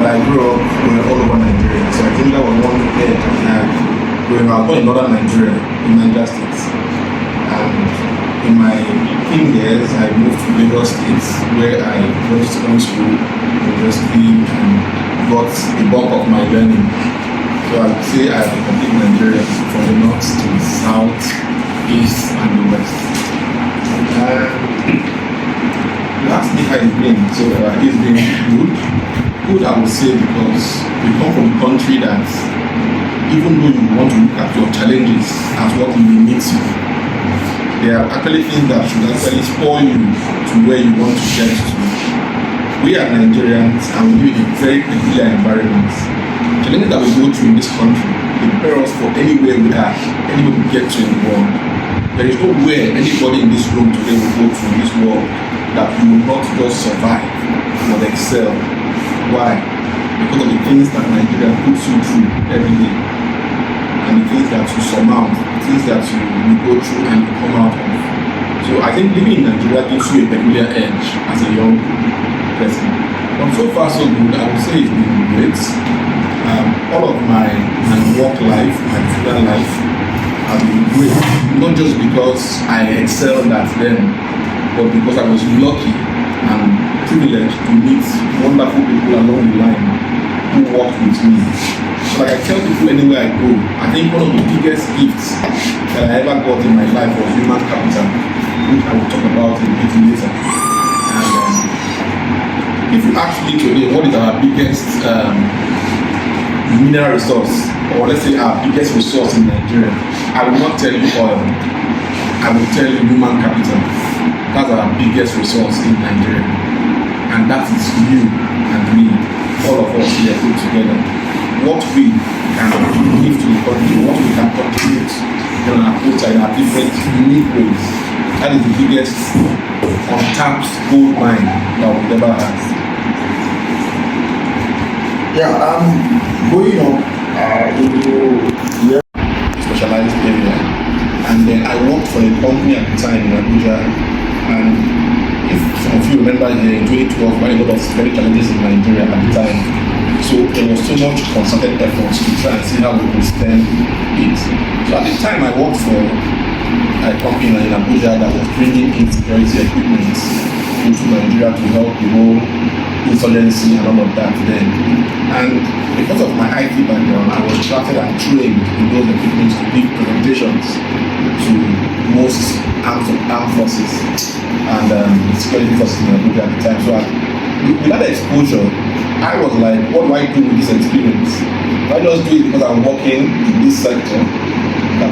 I grew up all over Nigeria, so I think that was one edge I had. Growing up in northern Nigeria, in Niger State. And in my teen years, I moved to Lagos State, where I went to secondary school, university, and got the bulk of my learning. So I would say I have a complete Nigeria from the north to the south, east, and the west. You asked me how it's been, so it's been good. Good, I would say, because we come from a country that, even though you want to look at your challenges as what limits you, there are actually things that should actually spur you to where you want to get to. We are Nigerians and we live in a very peculiar environment. Challenges that we go through in this country, they prepare us for anywhere we are, anywhere we get to in the world. There is nowhere anybody in this room today will go through this world that you will not just survive but excel. Why? Because of the things that Nigeria puts you through every day, and the things that you surmount, the things that you go through and you come out of. So I think living in Nigeria gives you a peculiar edge as a young person. But so far so good, I would say it's been great. All of my work life, my student life have been great. Not just because I excelled at them, but because I was lucky and privileged to meet wonderful people along the line who worked with me. So like I tell people anywhere I go, I think one of the biggest gifts that I ever got in my life was human capital, which I will talk about a bit later. And if you ask me today what is our biggest mineral resource, or let's say our biggest resource in Nigeria, I will not tell you oil. I will tell you human capital. That's our biggest resource in Nigeria. And that is you and me, all of us here put together. What we can give to the country, what we can contribute in our culture in our different unique ways. That is the biggest untapped gold mine that we've ever had. Yeah, going on into specialized area, and then I worked for a company at the time in Abuja, and if some of you remember here in 2012, we had a lot of very challenges in Nigeria at the time, so there was so much concerted efforts to try and see how we could stem it. So at the time I worked for a company in Abuja that was bringing in security equipment into Nigeria to help the whole insurgency and all of that then. And because of my IT background, I was drafted and trained in those equipment to give presentations to most armed forces and security forces in Abuja at the time. So with that exposure, I was like, what do I do with this experience? If I just do it because I'm working in this sector,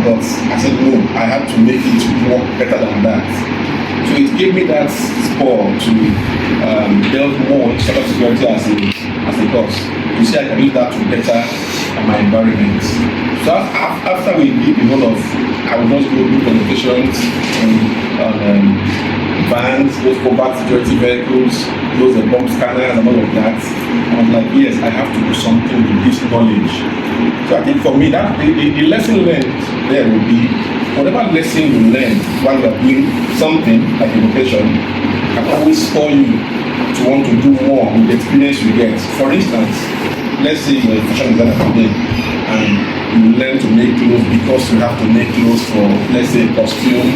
but I said no, I had to make it work better than that. So it gave me that spur to delve more into cybersecurity as a course. You see, I can use that to better my environment. So after we did the whole of, I would just go do presentations on vans, those combat security vehicles, those bomb scanners and all of that. I was like, yes, I have to do something with this knowledge. So I think for me, that the lesson learned there will be, whatever lesson you learn while you are doing something like education can always spur you to want to do more with the experience you get. For instance, let's say you're a fashion designer today and you learn to make clothes because you have to make clothes for, let's say, a costume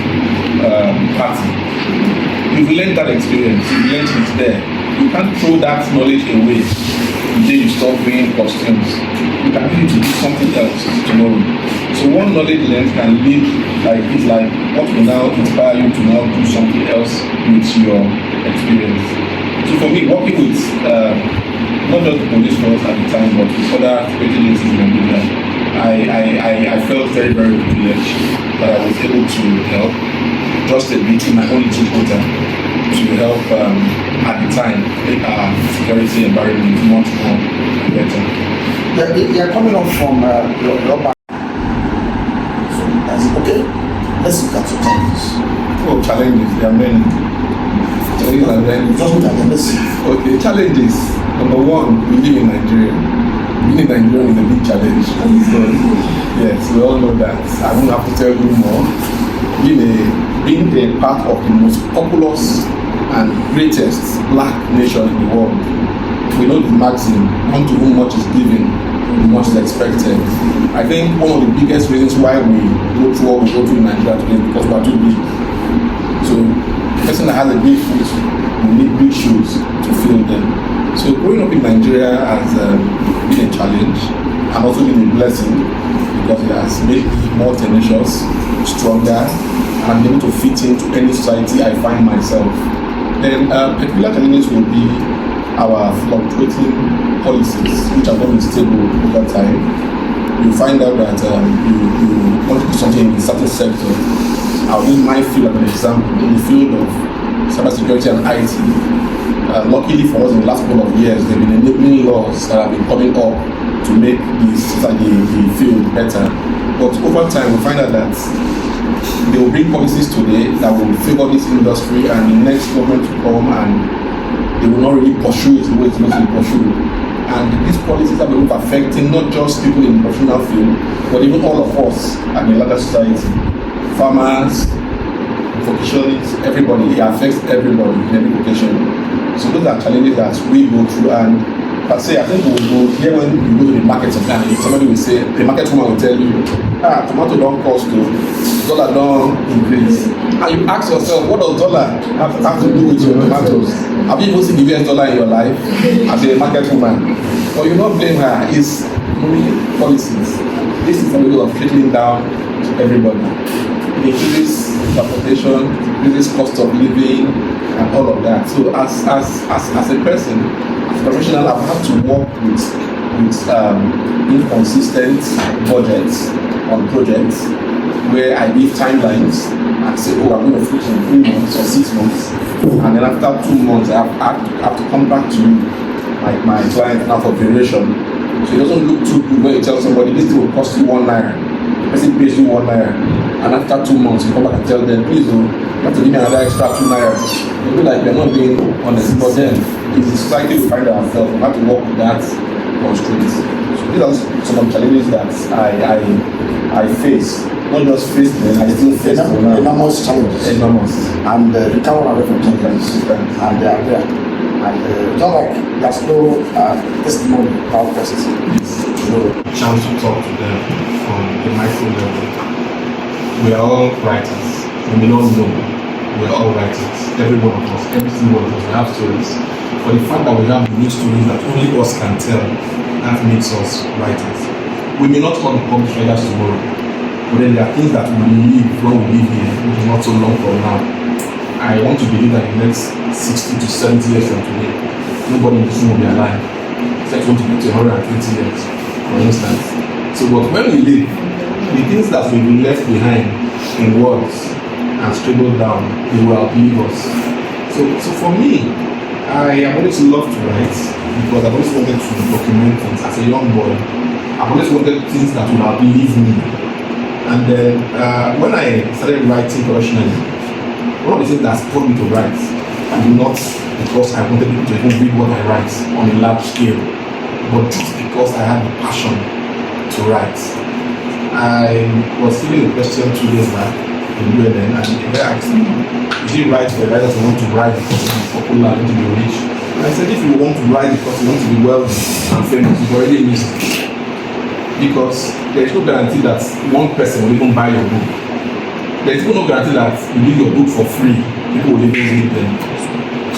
party. You've learned that experience, you've learned it there. You can't throw that knowledge away the day you stop doing costumes. You can use it to do something else tomorrow. So one knowledge learned can lead, it's like what will now inspire you to now do something else with your experience. So for me, working with not just the police force at the time, but with other security agencies in Nigeria, I felt very, very privileged that I was able to help, just a bit in my own little quota, to help at the time make our security environment much more better. You're coming up from your back. So that's okay. Let's look at your challenges. Oh, challenges, there are many. Challenges are many. Just look at them, let's see. Okay, challenges. Number one, we live in Nigeria. Being in Nigeria is a big challenge. So, yes, we all know that. I won't have to tell you more. Being a part of the most populous and greatest black nation in the world we know the maxim, unto whom much is given, much is expected. I think one of the biggest reasons why we go through what we go through in Nigeria today is because we are too big. So the person that has a big foot will need big shoes to fill them. So growing up in Nigeria has been a challenge and also been a blessing because it has made me more tenacious, stronger, and I'm able to fit into any society I find myself. Then particular challenges will be our fluctuating policies, which are not stable over time. You find out that you want to do something in a certain sector. I'll use my field as an example. In the field of cybersecurity and IT, luckily for us in the last couple of years, there have been enabling laws that have been coming up to make the field better. But over time, we find out that they will bring policies today that will favor this industry, and the next government will come and they will not really pursue it the way it's supposed to be pursued. And these policies are both affecting not just people in the professional field, but even all of us and the larger society. Farmers, vocationalists, everybody. It affects everybody in every vocation. So those are challenges that we go through. And I think we'll go here when you go to the market sometimes, somebody will say, the market woman will tell you, tomato don't cost to, dollar don't increase. And you ask yourself, what does dollar have to do with your tomatoes? Have you even seen the US dollar in your life as a market woman? But you don't blame her, it's money policies. This is a way of trickling down to everybody. It increases transportation, increases cost of living, and all of that. So as a person, as a professional, I've had to work with inconsistent budgets on projects where I give timelines and say, oh, I'm going to finish in 3 months or 6 months, and then after 2 months, I have to come back to my client now for variation. So it doesn't look too good when you tell somebody this thing will cost you 1 naira. The person pays you 1 naira, and after 2 months, you come back and tell them, please, you have to give me another extra 2 naira. They'll be like, we're not being honest. But then, it's the society we find ourselves. We have to work with that constraints. So these are some of the challenges that I face. Not just face them, I still face them. Enormous challenges. Enormous. And you can't run away from challenges. And they are there. And not like there's no testimony about process. No chance to talk to them on the micro level. We are all writers. We may not know. We are all writers. Every one of us, every single one of us, we have stories. For the fact that we have unique stories that only us can tell, that makes us writers. We may not all become traders tomorrow, but then there are things that we believe when we live here, which is not so long from now. I want to believe that in the next 60 to 70 years from today, nobody in this room will be alive. Except 20 to 120 years, for instance. So, but when we live, the things that will be left behind in words and scribbled down, they will outlive us. So for me, I have always loved to write because I've always wanted to document things. As a young boy, I've always wanted things that will outlive me. And then when I started writing professionally, one of the things that spurred me to write, and not because I wanted people to even read what I write on a large scale, but just because I had the passion to write. I was given a question 2 days back in UNEC, and they asked me, is it right for a writer to want to write because to be popular and to be rich? And I said, if you want to write because you want to be wealthy and famous, you've already missed it. Because there is no guarantee that one person will even buy your book. There is no guarantee that you give your book for free, people will even read them.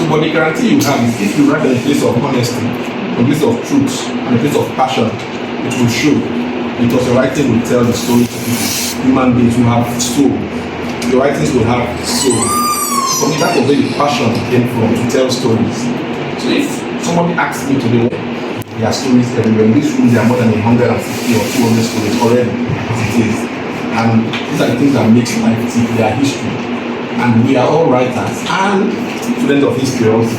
So, but the guarantee you have is if you write in a place of honesty, a place of truth, and a place of passion, it will show. Because your writing will tell the story to people. Human beings will have soul. Your writings will have soul. For me, that's where the passion came from, to tell stories. So if somebody asks me today, there are stories everywhere. In this room, there are more than 150 or 200 stories already, as it is. And these are the things that makes life tick. They are history. And we are all writers and students of history also.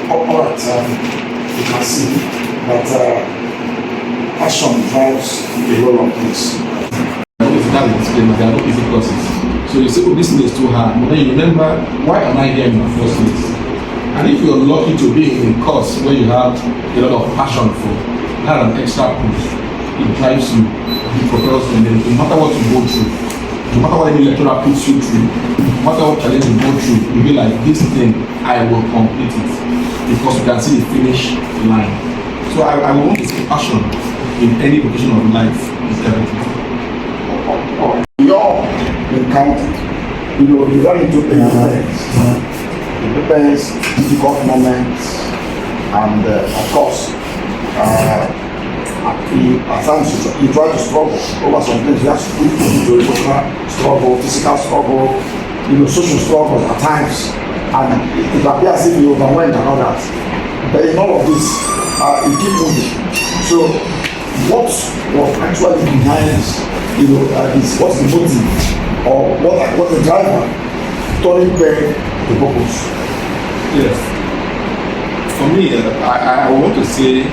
All right, you can see that passion drives the role of this. That's the disclaimer, there are no easy courses. So you say, oh, this thing is too hard. But then you remember, why am I here in the first place? And if you're lucky to be in a course where you have a lot of passion for, you have an extra push, it drives you, it propels you, and then no matter what you go through, no matter what any lecturer puts you through, no matter what challenge you go through, you'll be like, this thing, I will complete it. because we can see the finish line. So I want to say passion in any position of life is everything. Your encounter, you run into it depends difficult moments, and of course, at times you try to struggle over some things. You have to put into emotional struggle, physical struggle, social struggles at times, and it appears as if you overwhelmed and all that. But in all of this, you keep moving. So, what was actually behind this? Is what's the motive, or what the driver turning back to purpose? Yes. For me, I want to say,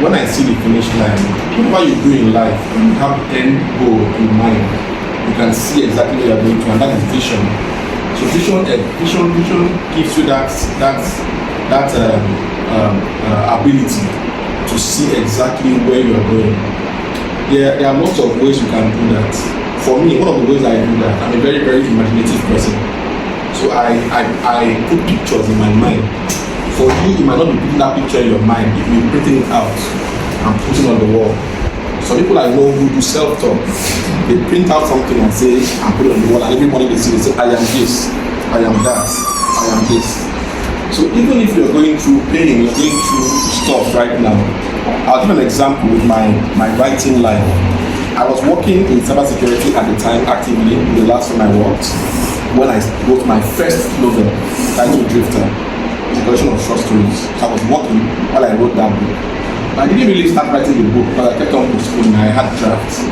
when I see the finish line, whatever you do in life, when you have end goal in mind, you can see exactly where you're going to, and that is vision. So vision gives you that ability to see exactly where you're going. There are lots of ways you can do that. For me, one of the ways I do that, I'm a very, very imaginative person. So I put pictures in my mind. For you might not be putting that picture in your mind, if you're printing it out and putting it on the wall. Some people I know who do self-talk, they print out something and say, and put it on the wall, and every morning they see, they say, I am this, I am that, I am this. So even if you're going through pain, you're going through stuff right now, I'll give an example with my writing life. I was working in cybersecurity at the time actively, the last time I worked, when I wrote my first novel, titled Drifter, a collection of short stories. So I was working while I wrote that book. I didn't really start writing the book because I kept on postponing. I had drafts.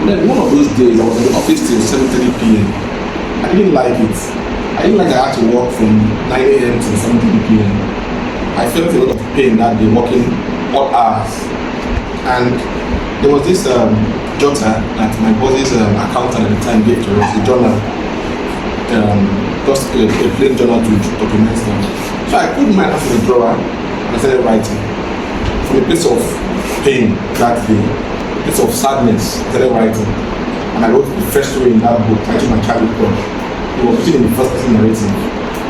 But then one of those days, I was in the office till 7:30 p.m. I didn't like it. I didn't like I had to work from 9 a.m. to 7:30 p.m. I felt a lot of pain that day working odd hours. And there was this jotter that my boss's accountant at the time gave to us, a journal, just a plain journal to document them. So I put my hands in the drawer and I started writing. From a place of pain that day, a place of sadness, I started writing. And I wrote the first story in that book, titled My Childhood Crush. It was written in the first person narrative.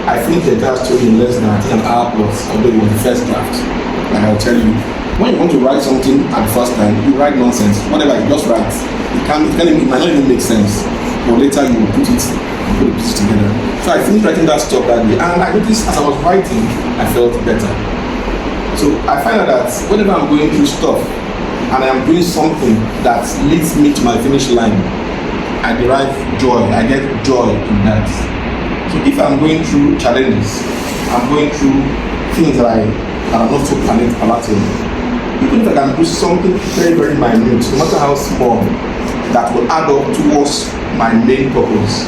I finished the entire story in less than an hour plus, although it was the first draft. And I'll tell you, when you want to write something at the first time, you write nonsense. Whatever, you just write. It might not even make sense. But later you will put the pieces together. So I finished writing that stuff that day, and I noticed as I was writing, I felt better. So I find out that whenever I'm going through stuff and I am doing something that leads me to my finish line, I derive joy. I get joy in that. So if I'm going through challenges, I'm going through things that are not so palatable, even if I can do something very, very minute, no matter how small, that will add up towards my main purpose,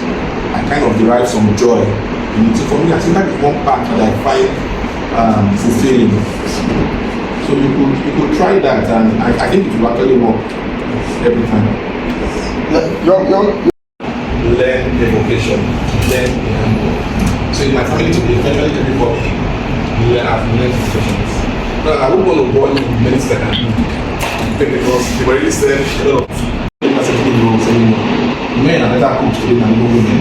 I kind of derive some joy in it. So for me, I think that is one part that I find fulfilling. So you could try that, and I think it will actually work every time. Learn the vocation, learn the handbook. So in my family today, eventually everybody has learned vocations. Now I won't want to bore you with many things I can do, because they already said a lot of roles anymore. Men are better cooks today than women.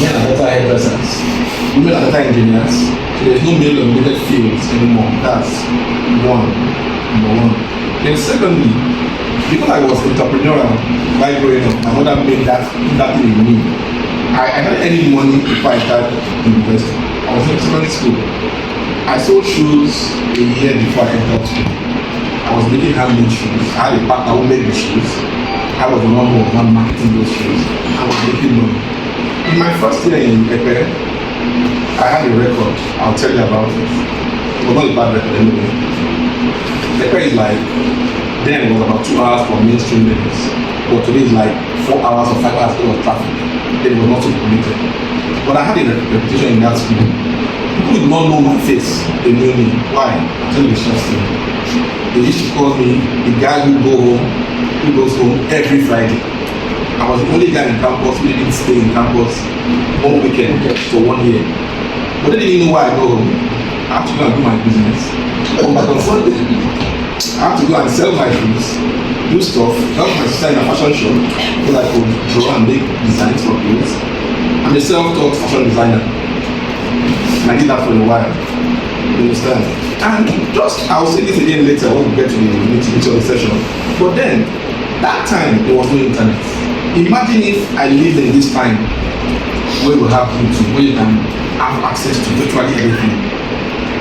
Men are better hairdressers. Women are better engineers. So there's no male-dominated fields anymore. That's number one. Then secondly, because I was entrepreneurial while growing up, my mother made that thing in me. I had any money before I started university. I was in secondary school. I sold shoes a year before I entered school. I was making handmade shoes. I had a partner who made the shoes. I was the one who was not marketing those shoes. I was making money. In my first year in Ebere, I had a record. I'll tell you about it. It was not a bad record anyway. Ebere is like, then it was about 2 hours for mainstream levels. But today is like 4 hours or 5 hours because of traffic. Then it was not so committed. But I had a reputation in that school. People did not know my face. They knew me. Why? I'll tell you the short story. They used to call me the guy who goes home every Friday. I was the only guy in campus who didn't stay in campus one weekend for 1 year. But they didn't know why I go home. I have to go and do my business. Come back on Sunday. I have to go and sell my shoes, do stuff, help my sister in a fashion shop so that I could draw and make designs for clothes. I'm a self-taught fashion designer. And I did that for a while. You understand? And just, I'll say this again later when we get to the nitty-gritty of the session. But then, that time, there was no internet. Imagine if I lived in this time where we have YouTube, where you can have access to virtually everything.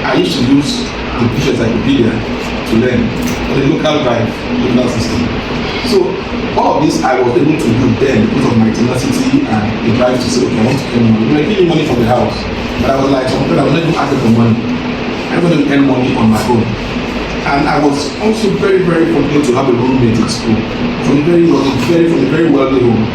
I used to use the British Encyclopedia to learn on the local drive, local system. So all of this I was able to do then because of my tenacity and the drive to say, okay, I want to earn money. They were giving money from the house, but I was like, I was not even asking for money. I was going to earn money on my own. And I was also very, very fortunate to have a roommate at school from a very wealthy home.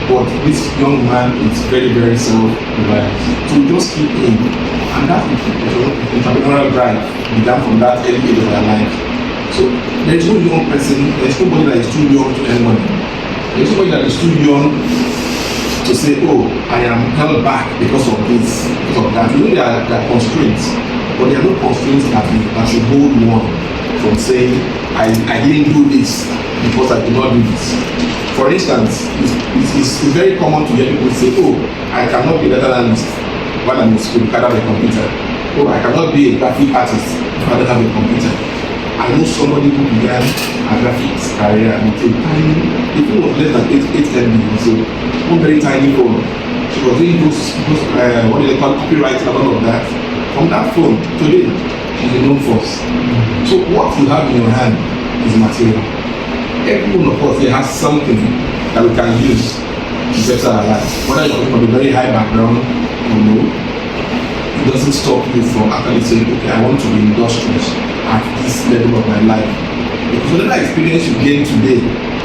But this young man is very, very self-reliant. So we just keep in. And that entrepreneurial drive began from that early age of our life. So there is no young person, there is nobody that is too young to earn money. There is nobody that is too young to say, oh, I am held back because of this, because of that. You know, there are constraints, but there are no constraints that should hold one from saying, I didn't do this because I did not do this. For instance, it's very common to hear people say, oh, I cannot be a data analyst while I'm in school because I have a computer. Oh, I cannot be a graphic artist if I don't have a computer. I know somebody who began a graphics career with a tiny, the phone was less than 8 MB, so one very tiny phone. She was doing those what do they call copyright and all of that. From that phone, today, she's a known force. So what you have in your hand is material. Every one of us here has something that we can use to better our lives. Whether you're from a very high background or no, it doesn't stop you from actually saying, okay, I want to be industrious at this level of my life. Because whatever experience you gain today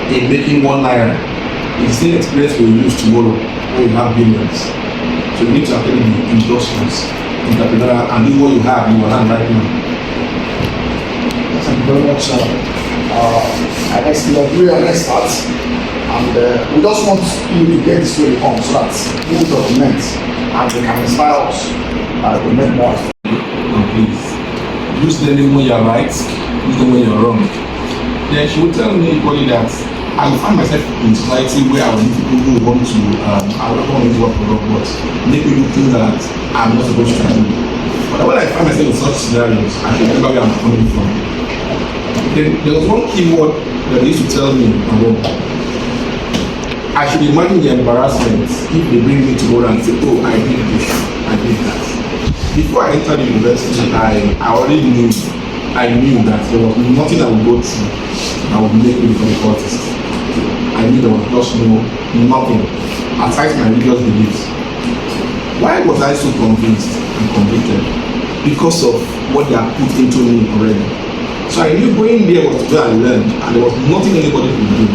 in making ₦1 is the same experience we will use tomorrow when you have billions. So you need to actually be industrious, entrepreneurial, and do what you have in your hand right now. Thank you very much, sir. I guess we are really experts, and we just want you to get this way on so that you will document and they can inspire us to make more. Please use them when you're right, use them when you're wrong. Then she would tell me equally that I find myself in society where I will meet people who want to, I don't want to work for love, but make me do things that I'm not supposed to do. But when I find myself in such scenarios, I should remember where I'm coming from. Then there was one key word that they used to tell me, I should imagine the embarrassment if they bring me tomorrow and say, oh, I did this, I did that. Before I entered the university, I already knew that there was nothing I would go through that would make me become a cultist. I knew there was just nothing aside my religious beliefs. Why was I so convinced and convicted? Because of what they had put into me already. So I knew going there was to go and learn, and there was nothing anybody could do.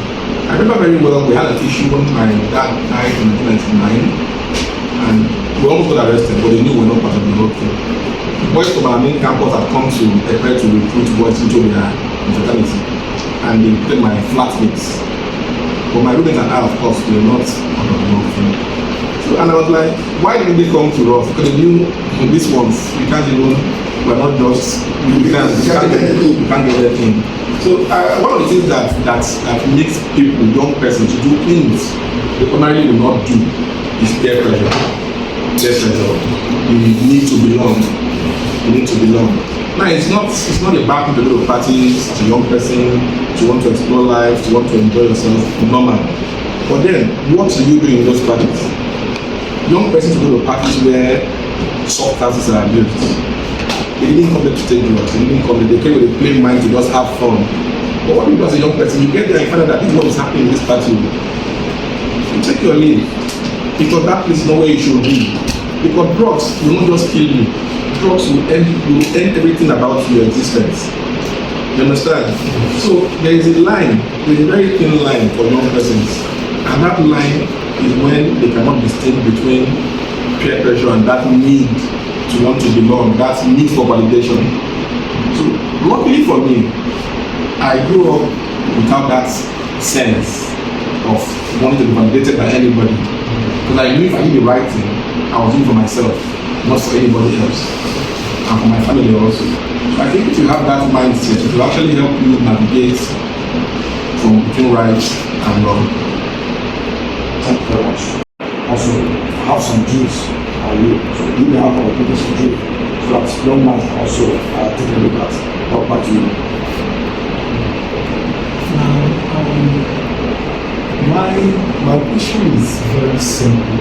I remember very well we had an issue when my dad died in 1999, and we almost got arrested, but they knew we were not part of the whole thing. The boys from our main campus had come to Ebere to recruit boys into their fraternity, and they put my flatmates. But my roommate and I, of course, we were not part of the whole thing. So, and I was like, why didn't they come to us? Because they knew these ones, we can't even, we're not just, you can't get anything. So one of the things that makes people, young persons, to do things they primarily will not do is peer pressure. Peer pressure. You need to belong. You need to belong. Now it's not a bad thing to go to parties as a young person, to want to explore life, to want to enjoy yourself, normal. But then, what do you do in those parties? Young persons go to parties where substances are abused. They didn't come there to take drugs, they didn't come there, they came with a plain mind to just have fun. But what do you do as a young person? You get there and find out that this is what is happening in this party. You take your leave, because that place is not where you should be. Because drugs will not just kill you, drugs will end everything about your existence. You understand? So there is a line, there is a very thin line for young persons. And that line is when they cannot distinguish between peer pressure and that need to want to belong, that need for validation. So luckily for me, I grew up without that sense of wanting to be validated by anybody. Because I knew if I did the right thing, I was doing for myself, not for anybody else. And for my family also. So I think if you have that mindset, it will actually help you navigate from between right and wrong. Thank you very much. Also, have some dreams. So you may have other people's dreams. So so that young man can also take a look at property. My question is very simple.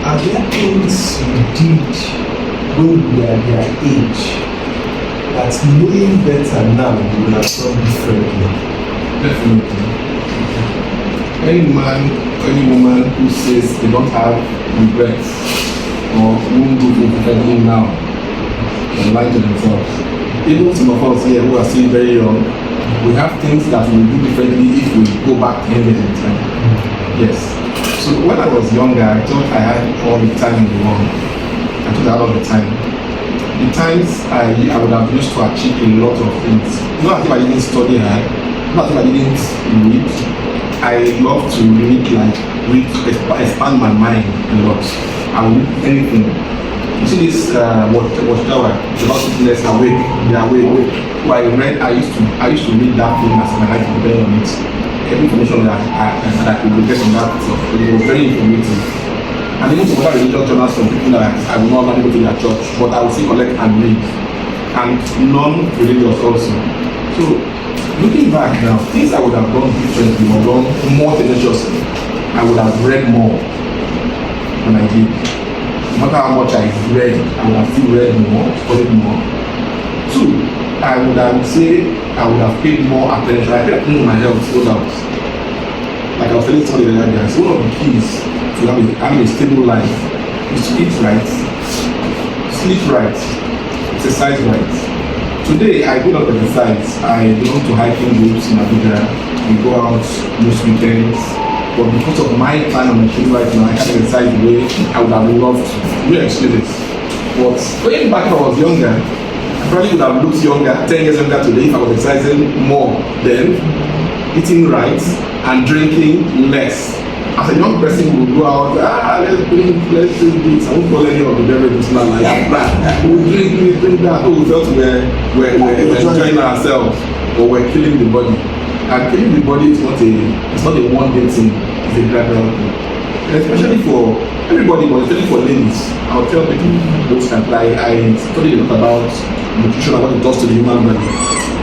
Are there things you did when you were at their age that knowing better now you would have done differently? Definitely. Any man, any woman who says they don't have regrets or won't do anything now can lie to themselves. Even some of us here who are still very young, we have things that we will do differently if we go back 10 years in time. Yes. So when I was younger, I thought I had all the time in the world. I thought I had all the time. The times I would have used to achieve a lot of things. Not as if I didn't study hard, not as if I didn't read. I love to read, expand my mind a lot. I will read anything. You see this watchtower, it's about sickness, awake, they are awake. So I used to read that thing as my life depended on it. Every information that I could get from that stuff, it was very informative. And even some other religious journals from people that I will not normally go to their church, but I will still collect and read. And non-religious also. So looking back now, things I would have done differently or done more tenaciously, I would have read more than I did. No matter how much I read, I would have still read more, studied more. Two, I would have paid more attention. I paid attention to my health, no doubt. Like I was telling somebody the other day, one of the keys to having a stable life is to eat right, sleep right, exercise right. Today, I do not exercise. I belong to hiking groups in Abuja. We go out most weekends. But because of my time and my schedule right now, I can't exercise the way I would have loved to. You explain this. But going back when I was younger, I probably would have looked younger, 10 years younger today if I was exercising more then, eating right, and drinking less. As a young person, we will go out, let's drink this. I won't call any of the beverages now like that. We'll drink that. Oh, we felt we're enjoying ourselves, or we're killing the body. And killing the body is not a one-day thing, it's a gradual thing. And especially for everybody, but especially for ladies, I'll tell people those that I studied a lot about nutrition and what it does to the human body.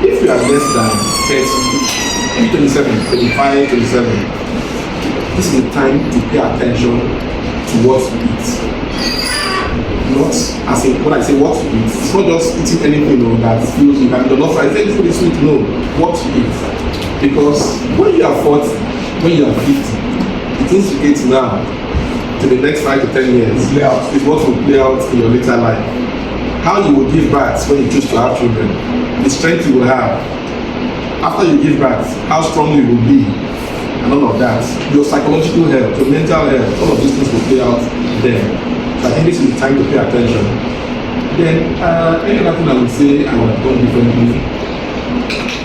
If you are less than 30, maybe 27, 25, 27, this is the time to pay attention to what you eat. Not as in when I say what you eat, it's not just eating anything that feels you can do not say this food is sweet, no, what you eat. Because when you are 40, when you are 50, the things you eat now to the next 5 to 10 years is what will play out in your later life. How you will give birth when you choose to have children, the strength you will have after you give birth, how strong you will be, and all of that, your psychological health, your mental health, all of these things will play out there. So I think this is the time to pay attention. Then any other thing I would say I would have done differently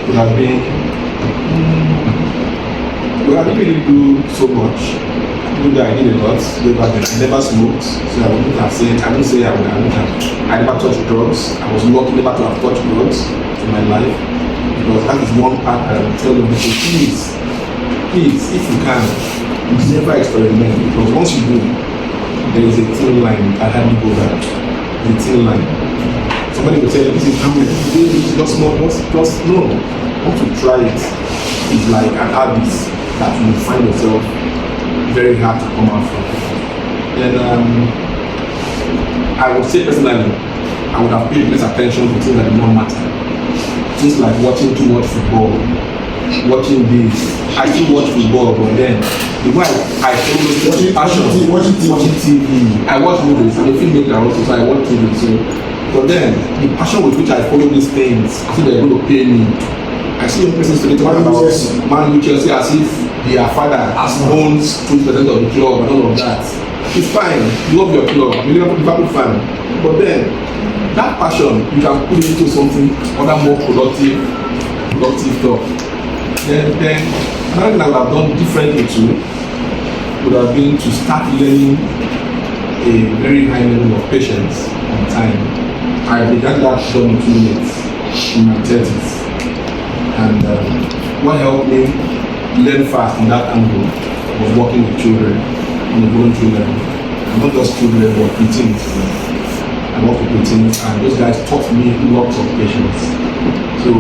would have been, well, I didn't really do so much. Even though I did a lot, I never smoked, so I wouldn't say I wouldn't have. I never touched drugs. I was lucky never to have touched drugs in my life, because that is one part I would tell them, please, if you can, never experiment, because once you do, there is a thin line. I hardly go back. The thin line. Somebody will tell you, this is harmless. This is just small. Just no. Once you try it, it's like an habit that you will find yourself very hard to come out from. Then I would say personally, I would have paid less attention to things that do not matter. Things like watching too much football, watching this. I still watch football, but then the way I follow passion, watching TV. I watch movies. I'm a filmmaker also, so I watch TV too. But then the passion with which I follow these things, I think they're going to pay me. I see young persons today talking about Man U, Chelsea as if their father owns 20% of the club and all of that. It's fine, you love your club, you're a Liverpool fan, but then that passion you can put into something other more productive stuff. Then another thing I would have done differently too would have been to start learning a very high level of patience and time. I began that journey too late in my 30s. And what helped me learn fast in that angle was working with children on a voluntary level. And not just children, but preteens. I worked with the teams, and those guys taught me lots of patience. So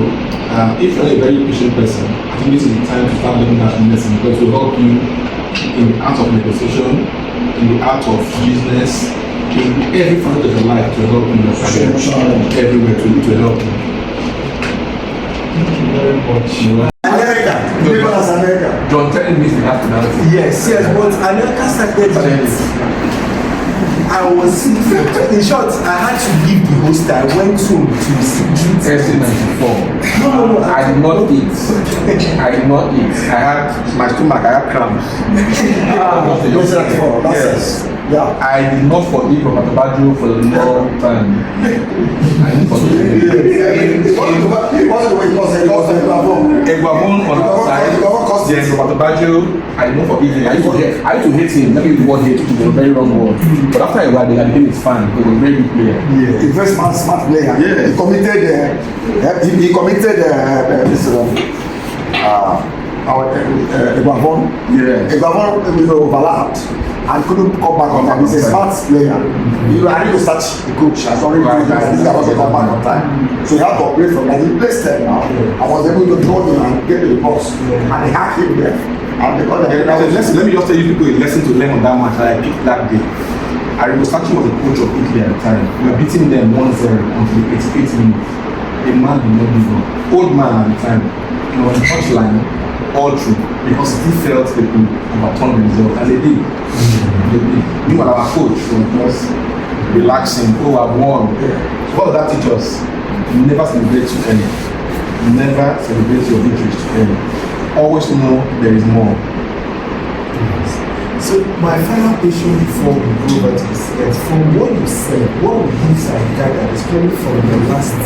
if you're a very patient person, I think this is the time to start learning that lesson, because it will help you in the art of negotiation, in the art of business, in every part of your life, to help you in your career, everywhere to help you. Thank you very much. America. John telling me to have to dance. Yes, but America started. I was in short, I had to leave the hostel. I went home to drink. SC94. No. I did not eat. I did not eat. I had my stomach, I had cramps. Yes. Yeah. I did not forgive Robert Baggio for a long time. I didn't forgive him. What's the way it was? Eguavon on the side. Yes, Robert Baggio, I did not forgive him. I used to hate him. Let me use the word hate, which is a very wrong word. But after a while, they had become his fan because he was a very good player. Yeah. A very smart player. Yeah. He committed this Eguavon. Yeah. Overlapped and couldn't come back on time. He's a smart player. I need to start the coach. I already told him that this guy wasn't come back on time. So he had to operate from that. He placed them now. I was able to draw him and get to the box. And they hacked him there. And they got Let me just tell you people a lesson to learn on that match that I picked that day. Arrigo Sacchi was the coach of Italy at the time. We were beating them 1-0 until 88 minutes. The man did not give up. Old man at the time. He was on the touchline all through because he felt they could overturn the result, and they did. Meanwhile, our coach was just relaxing. Oh, I've won. So what does that teach us? Never celebrate too early. Never celebrate your victories too early. Always know there is more. So my final question before we go over to this is, from what you said, what would you say gathered, especially from the last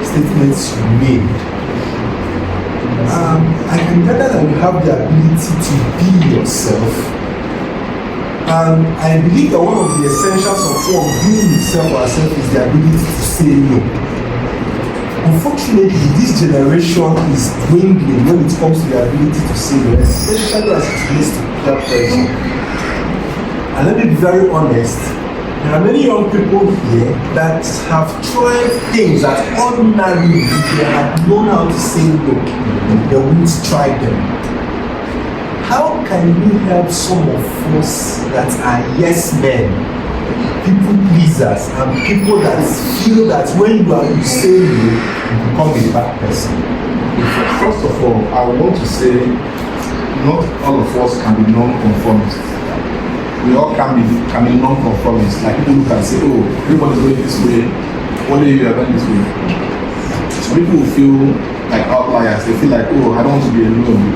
statements you made? I can gather that you have the ability to be yourself, and I believe that one of the essentials of being yourself or herself is the ability to say no. Unfortunately, this generation is dwindling when it comes to the ability to say no, especially as it relates to peer pressure. And let me be very honest, there are many young people here that have tried things that ordinarily, if they had known how to say no, they wouldn't try them. How can you help some of us that are yes men, people pleasers, and people that feel that when you say no, you become a bad person? First of all, I want to say not all of us can be non-conformists. We all can be non-conformists. Like people who can say, oh, everybody's going this way, only you are going this way. Some people will feel like outliers. They feel like, oh, I don't want to be alone.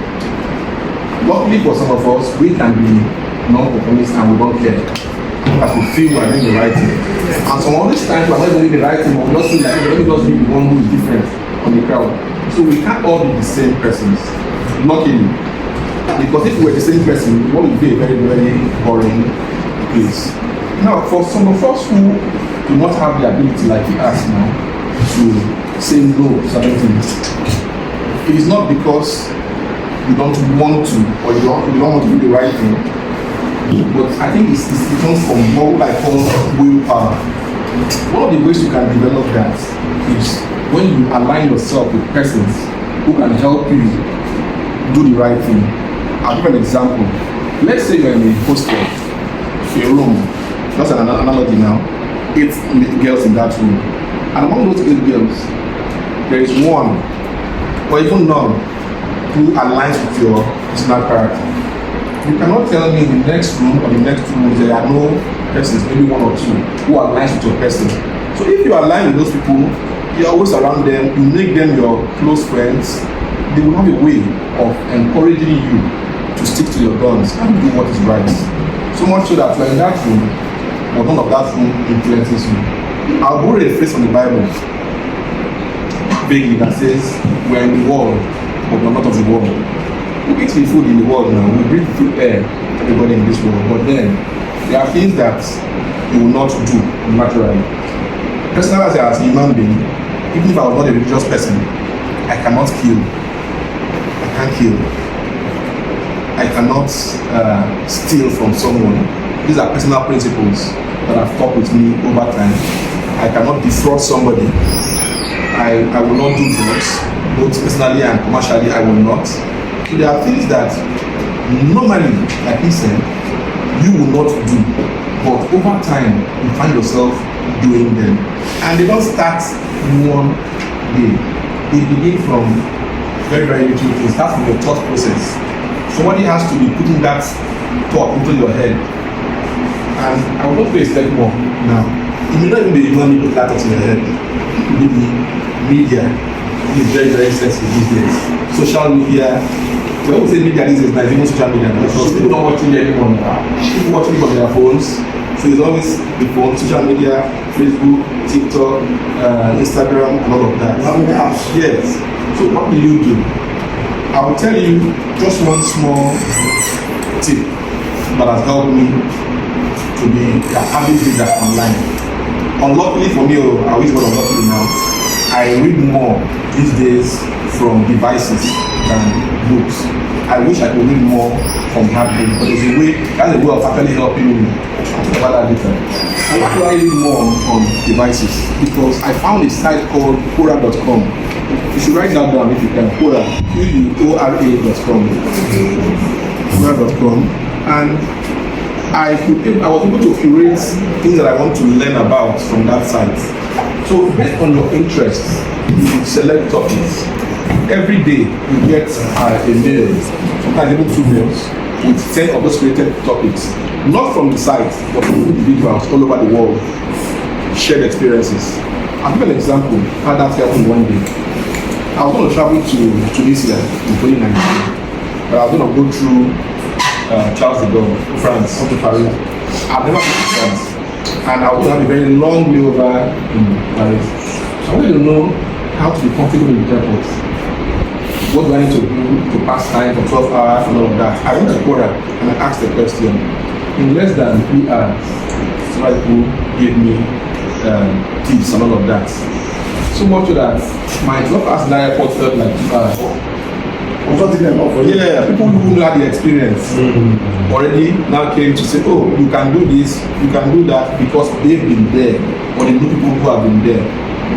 Luckily for some of us, we can be non-conformists and we don't care. As we feel we're doing the right thing. And some of these times we're not doing the right thing, but we just feel like, let me just be the one who is different from the crowd. So we can't all be the same persons. Luckily. Because if we were the same person, it would be a very, very boring place. Now, for some of us who do not have the ability, like you asked now, to say no to certain things, it is not because you don't want to or you don't want to do the right thing, but I think it comes from what I call willpower. One of the ways you can develop that is when you align yourself with persons who can help you do the right thing. I'll give an example. Let's say you're in a hostel, a room, that's an analogy now, 8 girls in that room. And among those 8 girls, there is one, or even none, who aligns with your personal character. You cannot tell me in the next room or the next 2 rooms there are no persons, maybe 1 or 2, who aligns with your person. So if you align with those people, you're always around them, you make them your close friends, they will have a way of encouraging you to stick to your guns and do what is right. So much so that you're in that room, but none of that room influences you. I'll borrow a phrase from the Bible, vaguely, that says, we're in the world, but we're not of the world. We eat the food in the world now, we breathe the food air, everybody in this world, but then there are things that you will not do naturally. Personally, as a human being, even if I was not a religious person, I cannot kill. I can't kill. I cannot steal from someone. These are personal principles that have stuck with me over time. I cannot defraud somebody. I will not do drugs, both personally and commercially. I will not. So there are things that normally, like he said, you will not do, but over time you find yourself doing them, and they don't start one day. They begin from very, very little things. Start from your thought process. Somebody has to be putting that thought into your head, and I will not pay expect more now. It may not even be money to put that thought in your head. Maybe media is very, very sensitive these days. Social media. When we say media these days, now even social media, because people don't watch media anymore. People watch it on their phones. So it's always the phone, social media, Facebook, TikTok, Instagram, and all of that. Yes. So what do you do? I will tell you just one small tip that has helped me to be a habit reader online. Unluckily for me, I always got unluckily now. I read more these days from devices than books. I wish I could read more from hard books, but that's a way of actually helping me about that later. I like to read more on devices because I found a site called Quora.com. You should write that down if you can. Quora, Quora.com. Quora.com, and I was able to curate things that I want to learn about from that site. So based on your interests, you select topics. Every day you get a mail, sometimes even 2 mails, with 10 of those created topics. Not from the site, but from individuals all over the world. Shared experiences. I'll give an example. How that happened one day. I was going to travel to Tunisia in 2019, but I was going to go through Charles de Gaulle, France, up to Paris. I've never been to France, and I was going to have a very long layover in Paris. So I wanted to know how to be comfortable in the airport. What do I need to do to pass time for 12 hours and all of that? I went to Quora and I asked the question. In less than 3 hours, somebody who gave me tips and all of that. So much that my 12 hours in the airport felt like 2 hours. Yeah, people who had the experience already now came to say, oh, you can do this, you can do that because they've been there, or they know people who have been there.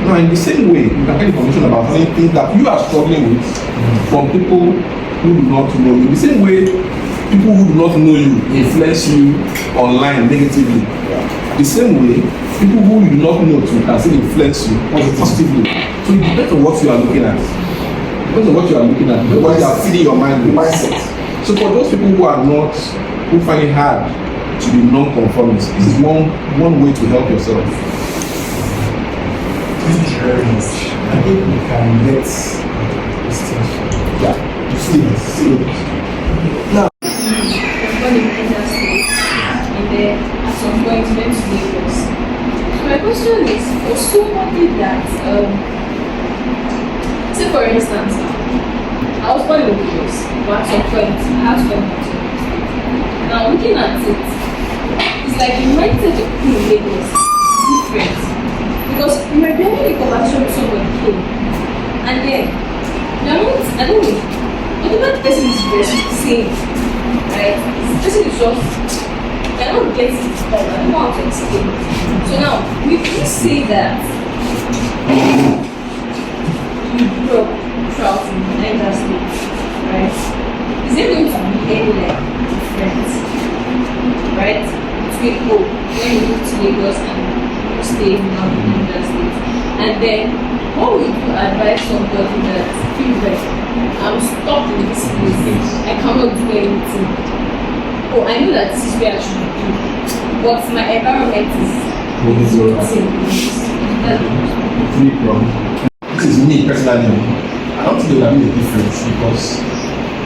Now, in the same way, you can get information about things that you are struggling with from people who do not know you. In the same way, people who do not know you influence you online negatively. The same way, people who you do not know too can still influence you positively. So it depends on what you are looking at. Because of what you are looking at, what you are feeding your mind with. Mindset. So for those people who are not, who find it hard to be non-conformist, this is one way to help yourself. Thank you very much. I think we can get this thing. Yeah. See. Now. And then at some point went to Lagos. So my question is, for somebody that say for instance, I was born in Lagos, but at some point I had to come back to Lagos. Now looking at it, it's like the mindset of people in Lagos is different. Because you might be having a conversation with somebody here, and then you're not, I don't know, whatever the person is saying, right? The person is just, they're not getting it, but I don't know how to explain it. So now, we can say that you grew up throughout in Niger State, right? Is there going to be any like difference, right? Between when you move to Lagos and stay now in Niger State? And then, what would you advise somebody that feels like I'm stuck in this place, I cannot do anything? Oh, I know that this is where I should be, but my environment is This is me personally. I don't think there will be a difference because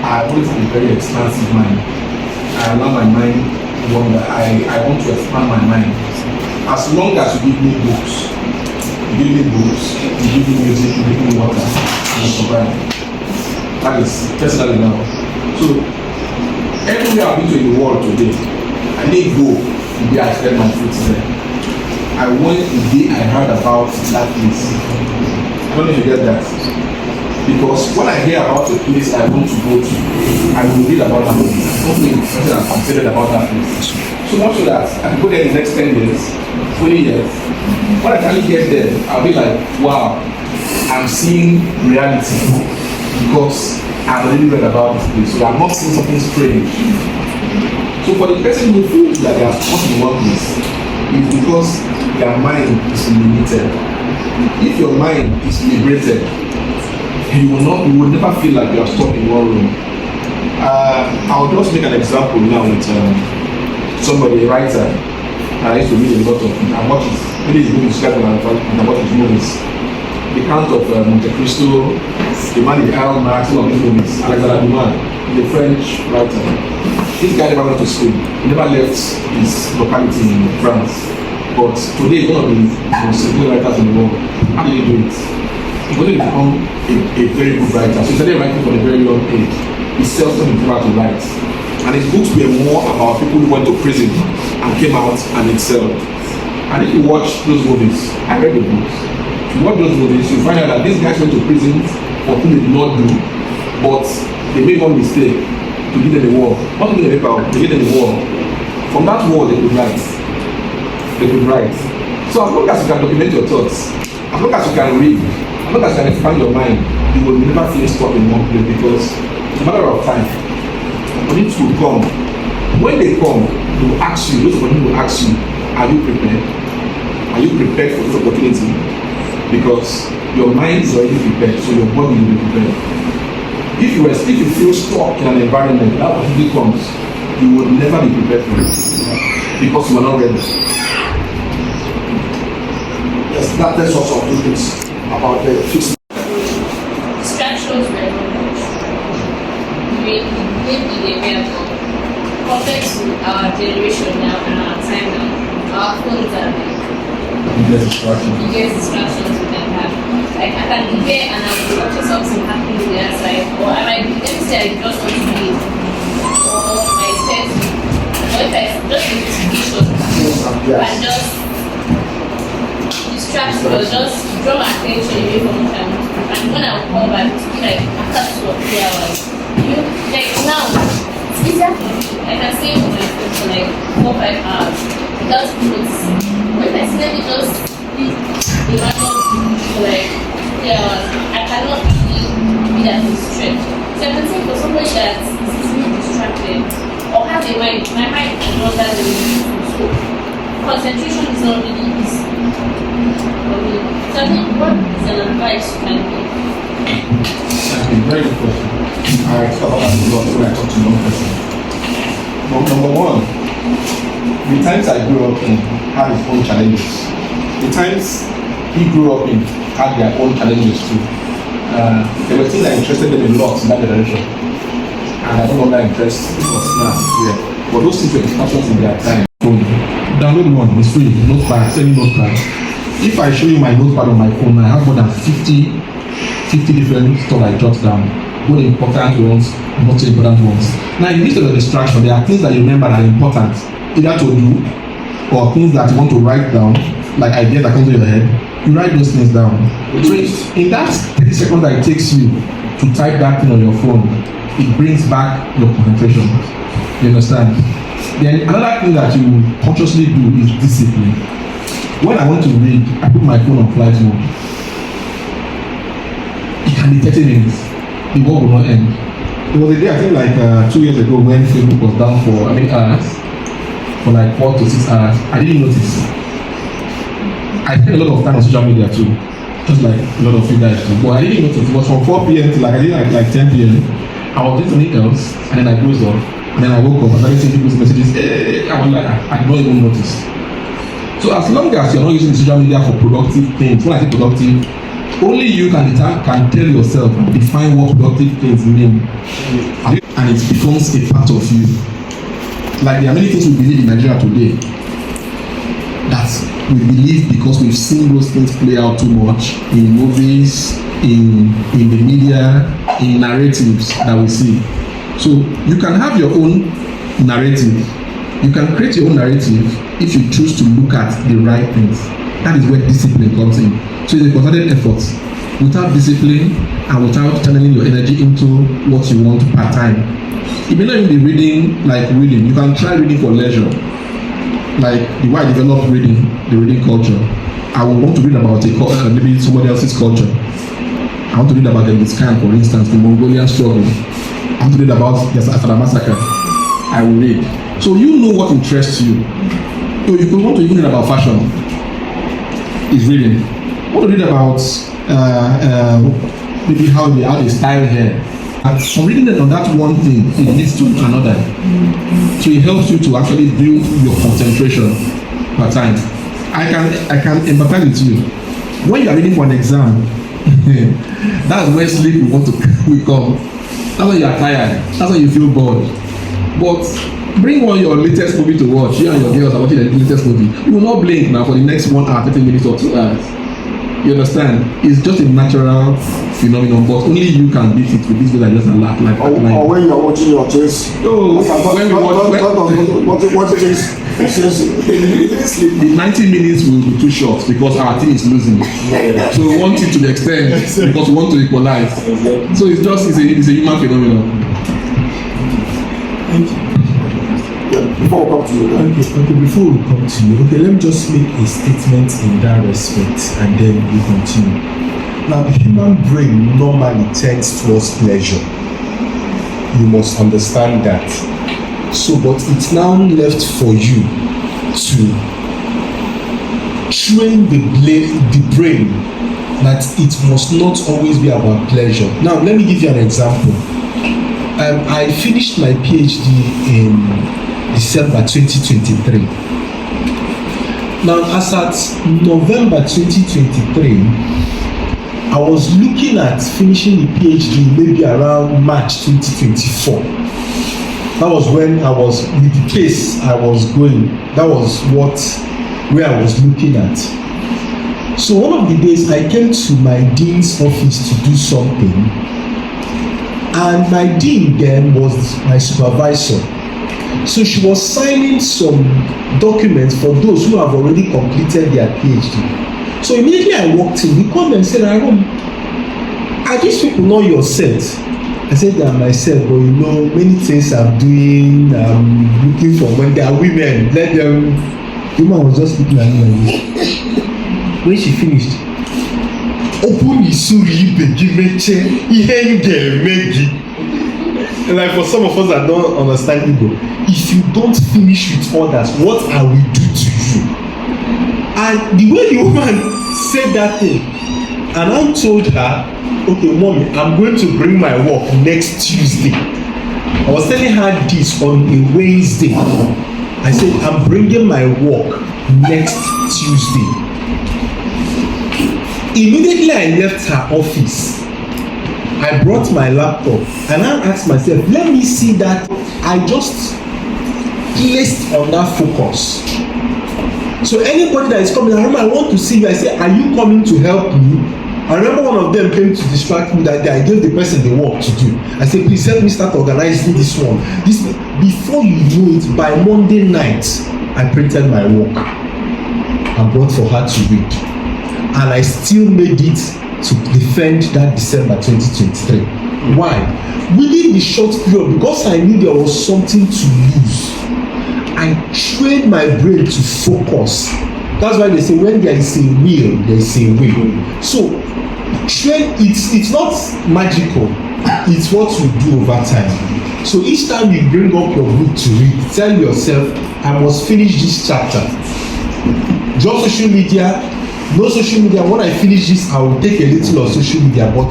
I always have a very expansive mind. I allow my mind to wander. I want to expand my mind. As long as you give me books, you give me music, you give me water, I survive. That is personally now. So everywhere I've been to in the world today, I didn't go the day I spent my foot there. I went the day I heard about that place. I don't know if you get that. Because when I hear about a place I want to go to, I will read about that place. I don't think I'm considered about that place. So So much so that I can go there in the next 10 years, 20 years. When I finally get there, I'll be like, wow, I'm seeing reality because I've already read about this place. So I'm not seeing something strange. So for the person who feels that they are stuck in one place, it's because their mind is limited. If your mind is liberated, you will never feel like you are stuck in one room. I'll just make an example now with somebody, a writer. I used to read a lot of him. I watch his, maybe his movies, and I watch his movies. The Count of Monte Cristo, The Man in the Iron Man, some of these movies. Alexander Dumas, the French writer. This guy never went to school. He never left his locality in France. But today, he's one of the most significant writers in the world. How did he do it? He wanted to become a very good writer. So he started writing from a very young age. He seldom preferred to write. And his books were more about people who went to prison and came out and excelled. And if you watch those movies, I read the books. If you watch those movies, you find out that these guys went to prison for things they did not do, but they made one mistake to give them a war. Not to give them a paper, they gave them a war. From that war, they could write. They could write. So as long as you can document your thoughts, as long as you can read, as long as you can expand your mind, you will never feel stuck in one place because it's a matter of time. Opportunities will come. When they come, they will ask you, those opportunities will ask you, are you prepared? Are you prepared for this opportunity? Because your mind is already prepared, so your body will be prepared. If you feel stuck in an environment, that opportunity comes, you will never be prepared for it because you are not ready. Yes, that tells us of two things about the fixed. Distractions were not much. We live in a area compared to our generation now and our time now. Our phones are like biggest distractions we can have. Like I can be there and I'm watching something happening on the other side, or I might be, let me say I just want to read, or my text, or if I just need to be short, and just distract me or just draw my attention away from what I want to do. And when I will come back, it's like after 2 or 3 hours. Like now, it's easier for me. I can stay on my phone for like 4 or 5 hours without noticing. When I accidentally just leave the random for like 3 hours, I cannot really be that distracted. So I can say for somebody that is easily distracted or has a mind, my mind cannot that the way to concentration is not really easy. So I think what is an advice you can give? Okay, very good question. I thought about it a lot when I talk to young person. But number one, the times I grew up in had its own challenges. The times he grew up in had their own challenges too. There were things that interested them a lot in that generation. And I don't know that interest was now. Yeah. But those things were discussions in their time. Download one, it's free, notepad, send me notepad. If I show you my notepad on my phone, I have more than 50 different stuff I jot down. Both important ones, not so important ones. Now in this sort of distraction, there are things that you remember that are important, either to do or things that you want to write down, like ideas that come to your head. You write those things down. So in that 30 seconds that it takes you to type that thing on your phone, it brings back your concentration. You understand? Then another thing that you consciously do is discipline. When I want to read, I put my phone on flight mode. It can be 30 minutes. The work will not end. There was a day, I think like 2 years ago, when Facebook was down for hours, for like 4 to 6 hours. I didn't notice. I spent a lot of time on social media too, just like a lot of you guys do. But I didn't notice. It was from 4 p.m. to like I did like 10 p.m. I was doing something else, and then I closed off. And then I woke up and started seeing people's messages. I was like, I did not even notice. So as long as you're not using social media for productive things, when I say productive, only you can tell yourself, define what productive things mean. And it becomes a part of you. Like there are many things we believe in Nigeria today that we believe because we've seen those things play out too much in movies, in the media, in narratives that we see. So you can have your own narrative. You can create your own narrative if you choose to look at the right things. That is where discipline comes in. So it's a concerted effort. Without discipline and without channeling your energy into what you want part time, you may not even be reading like reading. You can try reading for leisure. like the way I developed the reading culture, I would want to read about maybe somebody else's culture. I want to read about the Khan, for instance, the Mongolian struggle. I want to read about the Asada massacre. I will read. So you know what interests you. So you could want to even read about fashion. Is reading. I want to read about maybe how they style hair. And from reading it on that one thing, it leads to another. So it helps you to actually build your concentration per time. I can empathize with you. When you are reading for an exam, that's when sleep will come. That's when you are tired. That's when you feel bored. But bring on your latest movie to watch. You and your girls are watching the latest movie. You will not blink now for the next 1 hour, 30 minutes or 2 hours. You understand? It's just a natural phenomenon, but only you can beat it with this way that just a laugh like. Or when you are watching your chess. Oh, when we watch chess. The 90 minutes will be too short because our team is losing. So we want it to the extent because we want to equalize. So it's a human phenomenon. Thank you. Before we come to you. Okay, before we come to you, let me just make a statement in that respect and then we continue. Now, the human brain normally tends towards pleasure. You must understand that. So, but it's now left for you to train the brain that it must not always be about pleasure. Now, let me give you an example. I finished my PhD in December 2023. Now, as at November 2023, I was looking at finishing the PhD maybe around March 2024. That was when I was, with the pace I was going, that was where I was looking at. So one of the days I came to my dean's office to do something, and my dean then was my supervisor. So she was signing some documents for those who have already completed their PhD. So immediately I walked in, he called me and said, Arum, are these people not your set? I said, they are myself, but you know, many things I'm doing, I'm looking for when they are women, let them. The woman was just looking at me like this. When she finished, open isuri begimeche ihenge megi. Like for some of us that don't understand Igbo, if you don't finish with others, what I will do to you? And the way the woman said that thing, and I told her, okay, mommy, I'm going to bring my work next Tuesday. I was telling her this on a Wednesday. I said, I'm bringing my work next Tuesday. Immediately I left her office. I brought my laptop and I asked myself, let me see that I just placed on that focus. So anybody that is coming, I want to see you. I say, are you coming to help me? I remember one of them came to distract me that day. I gave the person the work to do. I said, please help me start organizing this one. Before you know it, by Monday night, I printed my work and brought for her to read. And I still made it to defend that December 2023. Why? Within the short period, because I knew there was something to lose, I trained my brain to focus. That's why they say when there is a will, there is a way. So, train, it's not magical, it's what you do over time. So each time you bring up your book to read, tell yourself, I must finish this chapter. Just social media, no social media. When I finish this, I will take a little of social media, but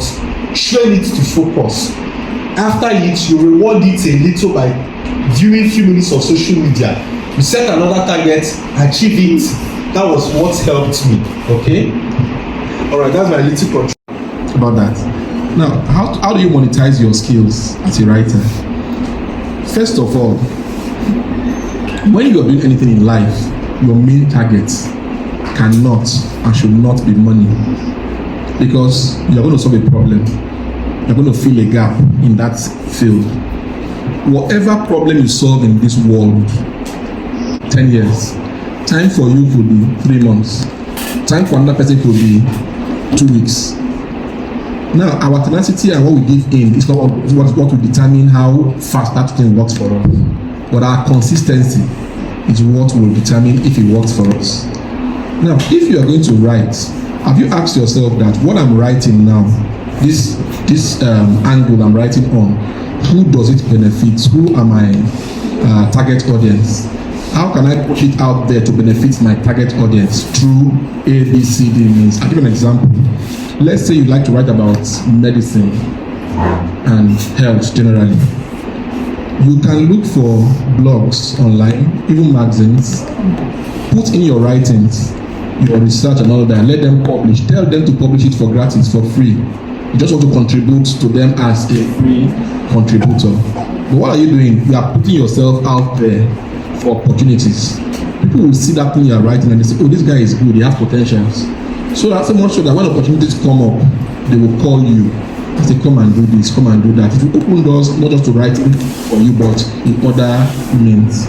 train it to focus. After it, you reward it a little by viewing few minutes of social media. You set another target, achieve it. That was what helped me. Okay. All right. That's my little contribution about that. Now, how do you monetize your skills as a writer? First of all, when you are doing anything in life, your main target cannot and should not be money, because you're going to solve a problem, you're going to fill a gap in that field. Whatever problem you solve in this world, 10 years, time for you could be 3 months, time for another person could be 2 weeks. Now, our tenacity and what we give in is not what will determine how fast that thing works for us, but our consistency is what will determine if it works for us. Now, if you are going to write, have you asked yourself that what I'm writing now, this angle I'm writing on, who does it benefit? Who are my target audience? How can I push it out there to benefit my target audience through A, B, C, D means? I'll give you an example. Let's say you'd like to write about medicine and health generally. You can look for blogs online, even magazines, put in your writings, your research and all that, let them publish, tell them to publish it for gratis, for free. You just want to contribute to them as a free contributor. But what are you doing? You are putting yourself out there for opportunities. People will see that thing you are writing and they say, oh, this guy is good, he has potentials. So that's so much so that when opportunities come up, they will call you. They say, come and do this, come and do that. It will open doors, not just to writing for you, but in other means.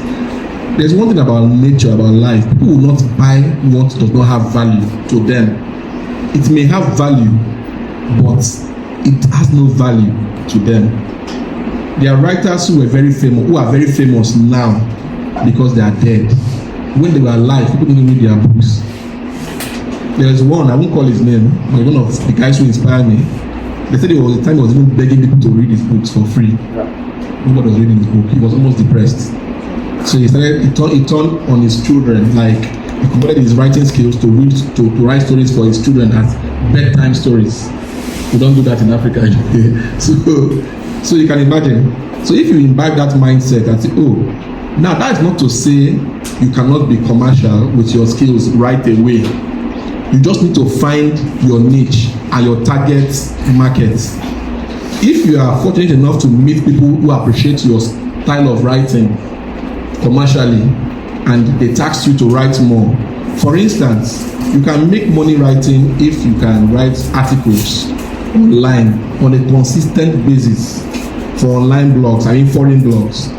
There's one thing about nature, about life. People will not buy what does not have value to them. It may have value, but it has no value to them. There are writers who are very famous now because they are dead. When they were alive, people didn't read their books. There is one, I won't call his name, but one of the guys who inspired me. They said there was a time he was even begging people to read his books for free. Nobody was reading his book. He was almost depressed. So he turned on his children, like he converted his writing skills to write stories for his children as bedtime stories. We don't do that in Africa. So you can imagine. So if you imbibe that mindset and say, oh, now that is not to say you cannot be commercial with your skills right away. You just need to find your niche and your target market. If you are fortunate enough to meet people who appreciate your style of writing commercially and they tax you to write more. For instance, you can make money writing if you can write articles online on a consistent basis for online blogs, foreign blogs,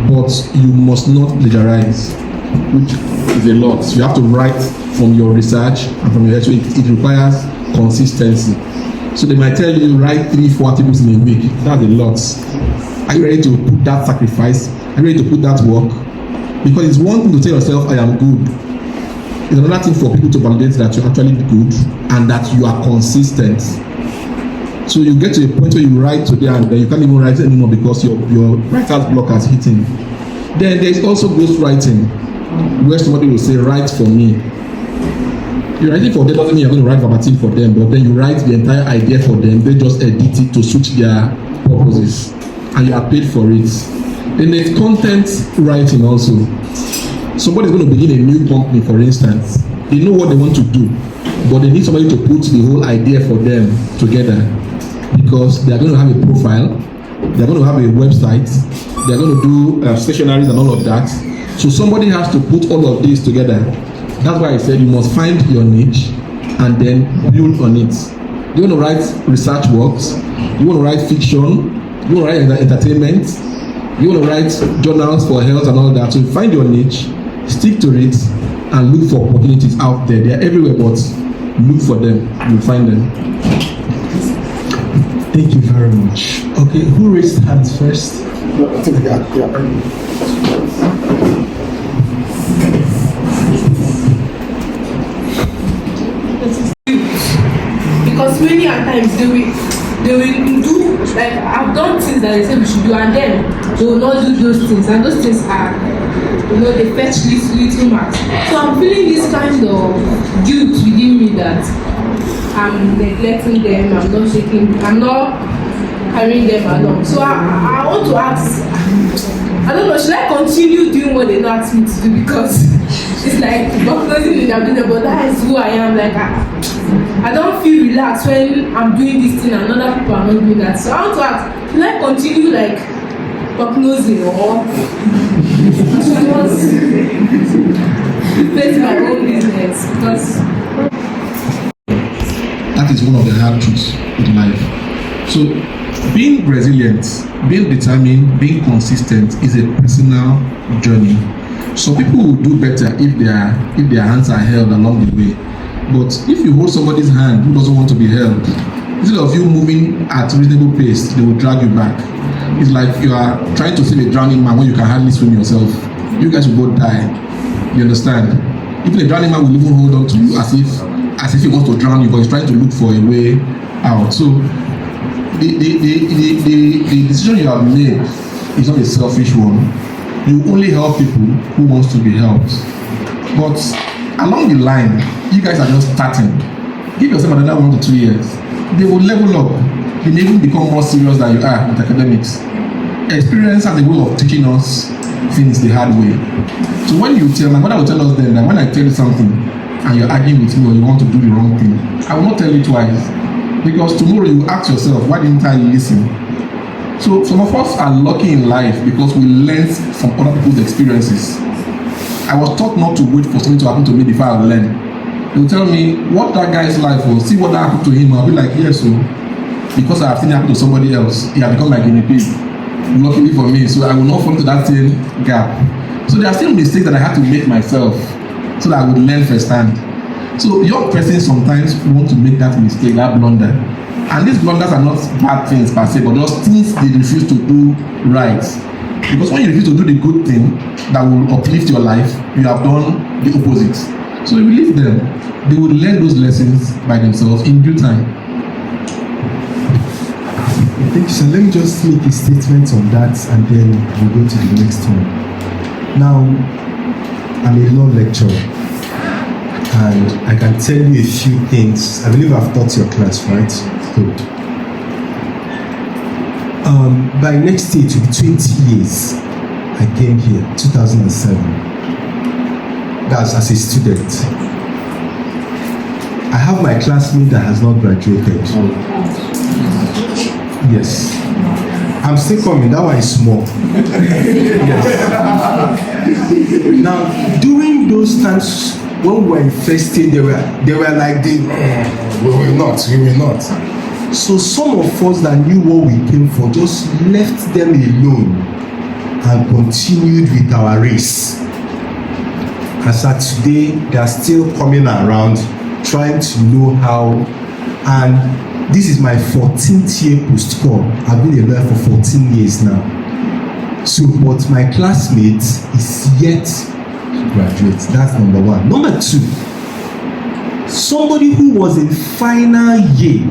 but you must not plagiarize, which is a lot. You have to write from your research and from your head, so it requires consistency. So they might tell you write 3-4 articles in a week. That's a lot. Are you ready to put that sacrifice? Are you ready to put that work? Because it's one thing to tell yourself, I am good. It's another thing for people to validate that you're actually good and that you are consistent. So you get to a point where you write today and then you can't even write anymore because your writer's block has hit in. Then there is also ghostwriting, where somebody will say, write for me. You're writing for them doesn't mean you're going to write verbatim for them, but then you write the entire idea for them, they just edit it to suit their purposes, and you are paid for it. Then there's content writing also. Somebody's going to begin a new company, for instance. They know what they want to do, but they need somebody to put the whole idea for them together, because they are going to have a profile, they are going to have a website, they are going to do stationaries and all of that. So somebody has to put all of this together. That's why I said you must find your niche and then build on it. You want to write research works, you want to write fiction, you want to write entertainment, you want to write journals for health and all that. So find your niche, stick to it, and look for opportunities out there. They are everywhere, but look for them. You'll find them. Thank you very much. Okay, who raised hands first? I think yeah. Because many a times they will do, like, I've done things that they say we should do, and then they will not do those things, and those things are, they fetch little marks. So I'm feeling this kind of guilt within me that I'm neglecting them, I'm not carrying them along. So I want to ask, I don't know, should I continue doing what they ask me to do? Because it's like buckling in their business, but that is who I am. Like, I don't feel relaxed when I'm doing this thing and other people are not doing that. So I want to ask, should I continue like prognosing, or should I just face my own business? Because that is one of the hard truths in life. So being resilient, being determined, being consistent is a personal journey. So people will do better if their hands are held along the way. But if you hold somebody's hand who doesn't want to be held, instead of you moving at a reasonable pace, they will drag you back. It's like you are trying to save a drowning man when you can hardly swim yourself. you guys will both die. You understand? Even a drowning man will even hold on to you as if he wants to drown you, but he's trying to look for a way out. So the decision you have made is not a selfish one. You only help people who wants to be helped. But along the line, you guys are just starting. Give yourself another 1 to 2 years. They will level up. They may even become more serious than you are with academics. Experience has a way of teaching us things the hard way. So when you tell, my mother will tell us then that when I tell you something and you're arguing with me or you want to do the wrong thing, I will not tell you twice. Because tomorrow you ask yourself, why didn't I listen? So some of us are lucky in life because we learn from other people's experiences. I was taught not to wait for something to happen to me before I learn. They'll tell me what that guy's life was, see what happened to him. I'll be like, yes, so because I have seen it happen to somebody else, he has become my guinea pig. Luckily for me, so I will not fall into that same gap. So there are still mistakes that I have to make myself so that I would learn firsthand. So young persons sometimes want to make that mistake, that blunder. And these blunders are not bad things per se, but just things they refuse to do right. Because when you refuse to do the good thing that will uplift your life, you have done the opposite. So you leave them. They will learn those lessons by themselves in due time. Thank you, sir. Let me just make a statement on that and then we'll go to the next one. Now, I'm a law lecturer and I can tell you a few things. I believe I've taught your class, right? Good. By next year, it will be 20 years. I came here, 2007. That's as a student. I have my classmate that has not graduated. Yes. I'm still coming. That one is small. Yes. Now, during those times when we were in first year, they were like, we will not. So some of us that knew what we came for just left them alone and continued with our race. As at today, they are still coming around, trying to know how, and this is my 14th year post-com. I've been a lawyer for 14 years now. So, but my classmate is yet to graduate. That's number one. Number two, somebody who was in final year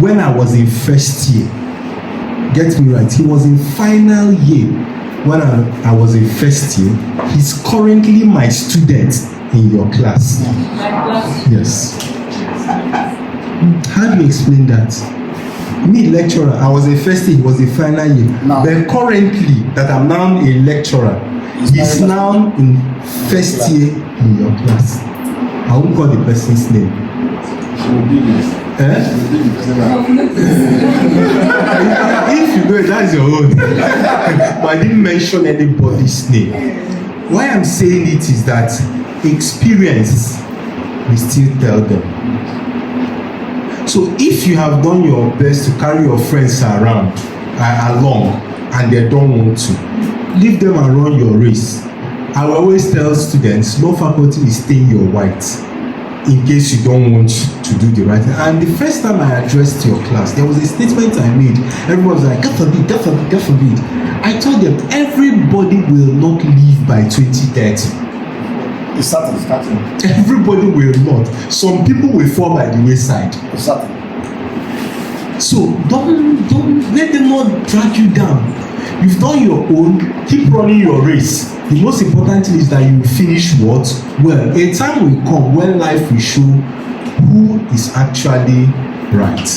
when I was in first year. Get me right, he was in final year when I was in first year. He's currently my student in your class. Yes. How do you explain that? Me, lecturer, I was a first year, he was a final year. No. But currently, that I'm now a lecturer, he's now in first year in your class. I won't call the person's name. If you know it, that's your own. But I didn't mention anybody's name. Why I'm saying it is that experience, we still tell them. So if you have done your best to carry your friends along and they don't want to, leave them and run your race. I will always tell students, no faculty is staying your white in case you don't want to do the right thing. And the first time I addressed your class, there was a statement I made. Everyone was like, God forbid, God forbid, God forbid. I told them, everybody will not leave by 2030. It's starting. Everybody will not. Some people will fall by the wayside. It's starting. So don't let them not drag you down. You've done your own, keep running your race. The most important thing is that you finish what? Well, a time will come when life will show who is actually right.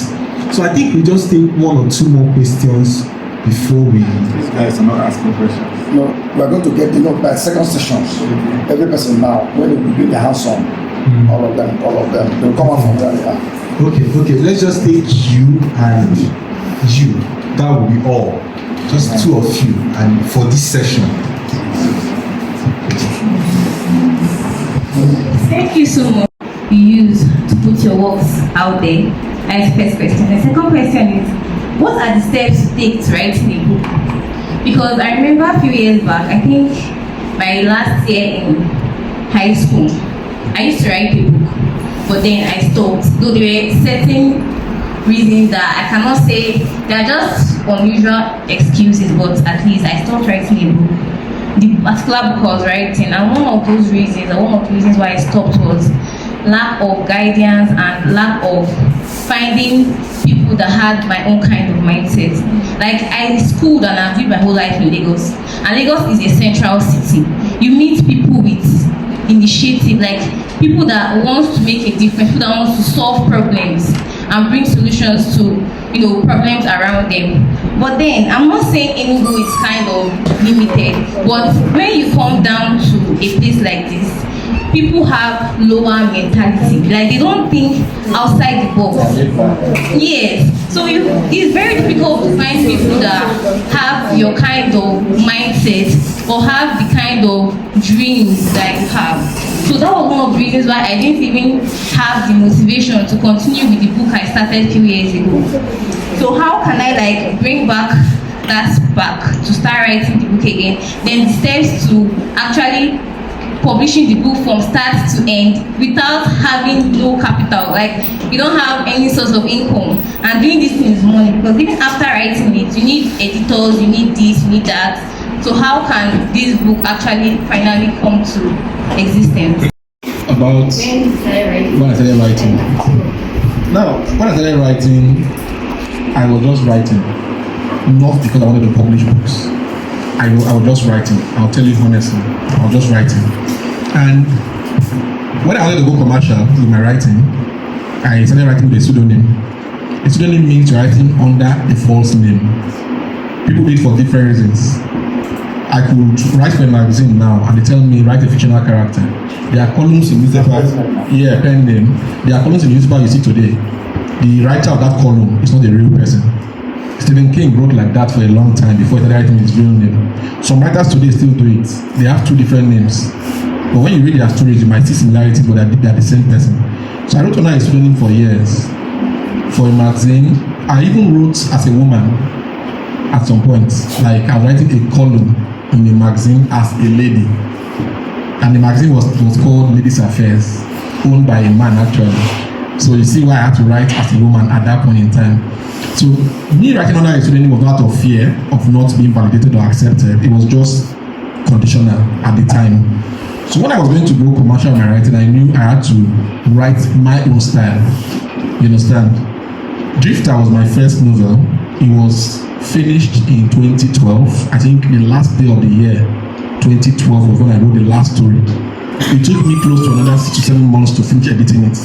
So I think we just take 1 or 2 more questions before we... These guys are not asking questions. No, we're going to get, by second sessions, every person now, when they will bring their hands on, all of them, they'll come out from where they are. Okay, let's just take you and you. That will be all. Just 2 of you, and for this session. Thank you so much. You use to put your works out there. That's the first question. The second question is, what are the steps to take to writing a book? Because I remember a few years back, I think my last year in high school, I used to write a book, but then I stopped. Though there were certain reasons that I cannot say, they are just unusual excuses, but at least I stopped writing a book. the particular book I was writing, and one of those reasons, and one of the reasons why I stopped was lack of guidance and lack of finding people that had my own kind of mindset. Like, I schooled and I've lived my whole life in Lagos, and Lagos is a central city. You meet people with initiative, like people that wants to make a difference, people that wants to solve problems and bring solutions to, you know, problems around them. But then, I'm not saying Enugu is kind of limited, but when you come down to a place like this, people have lower mentality, like they don't think outside the box. Yes, so it's very difficult to find people that have your kind of mindset or have the kind of dreams that you have. So that was one of the reasons why I didn't even have the motivation to continue with the book I started a few years ago. So how can I like bring back that spark to start writing the book again? Then the steps to actually publishing the book from start to end without having no capital, like you don't have any source of income, and doing this thing is money, because even after writing it, you need editors, you need this, you need that. So how can this book actually finally come to existence? About when I started writing. Now, when I started writing, I was just writing, not because I wanted to publish books. I was just writing. I'll tell you honestly, I was just writing. And when I wanted to go commercial with my writing, I started writing with a pseudonym. A pseudonym means writing under a false name. People do it for different reasons. I could write for a magazine now and they tell me write a fictional character. There are columns in newspapers, pen name. There are columns in newspaper you see today. The writer of that column is not a real person. Stephen King wrote like that for a long time before he started writing his real name. Some writers today still do it. They have two different names. But when you read their stories, you might see similarities, but they are the same person. So I wrote under a pseudonym for years. For a magazine, I even wrote as a woman at some point. Like I was writing a column in a magazine as a lady. And the magazine was called Ladies Affairs, owned by a man actually. So you see why I had to write as a woman at that point in time. So me writing under a pseudonym was not out of fear of not being validated or accepted. It was just conditional at the time. So when I was going to go commercial in my writing, I knew I had to write my own style. You understand? Drifter was my first novel. It was finished in 2012. I think the last day of the year, 2012, was when I wrote the last story. It took me close to another 6 to 7 months to finish editing it.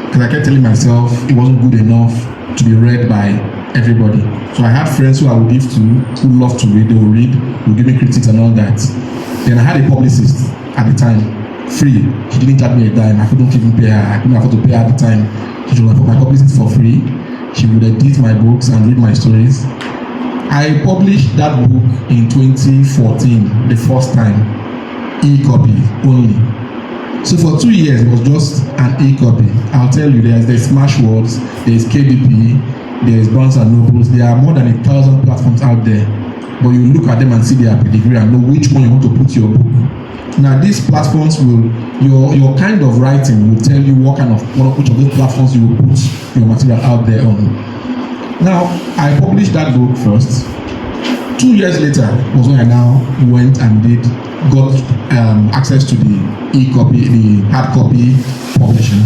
Because I kept telling myself it wasn't good enough to be read by everybody. So I had friends who I would give to, who loved to read. They would read, would give me critics and all that. Then I had a publicist at the time, free. She didn't charge me a dime. I couldn't even pay her. I couldn't afford to pay her at the time. She was my publicist for free. She would edit my books and read my stories. I published that book in 2014, the first time, e-copy only. So for 2 years, it was just an e-copy. I'll tell you, there's Smashwords, there's KDP, there's Barnes & Nobles. There are more than 1,000 platforms out there. But you look at them and see their pedigree and know which one you want to put your book. Now these platforms will, your kind of writing will tell you which of those platforms you will put your material out there on. Now, I published that book first. 2 years later was when I now went and got access to the e-copy, the hard copy publishing.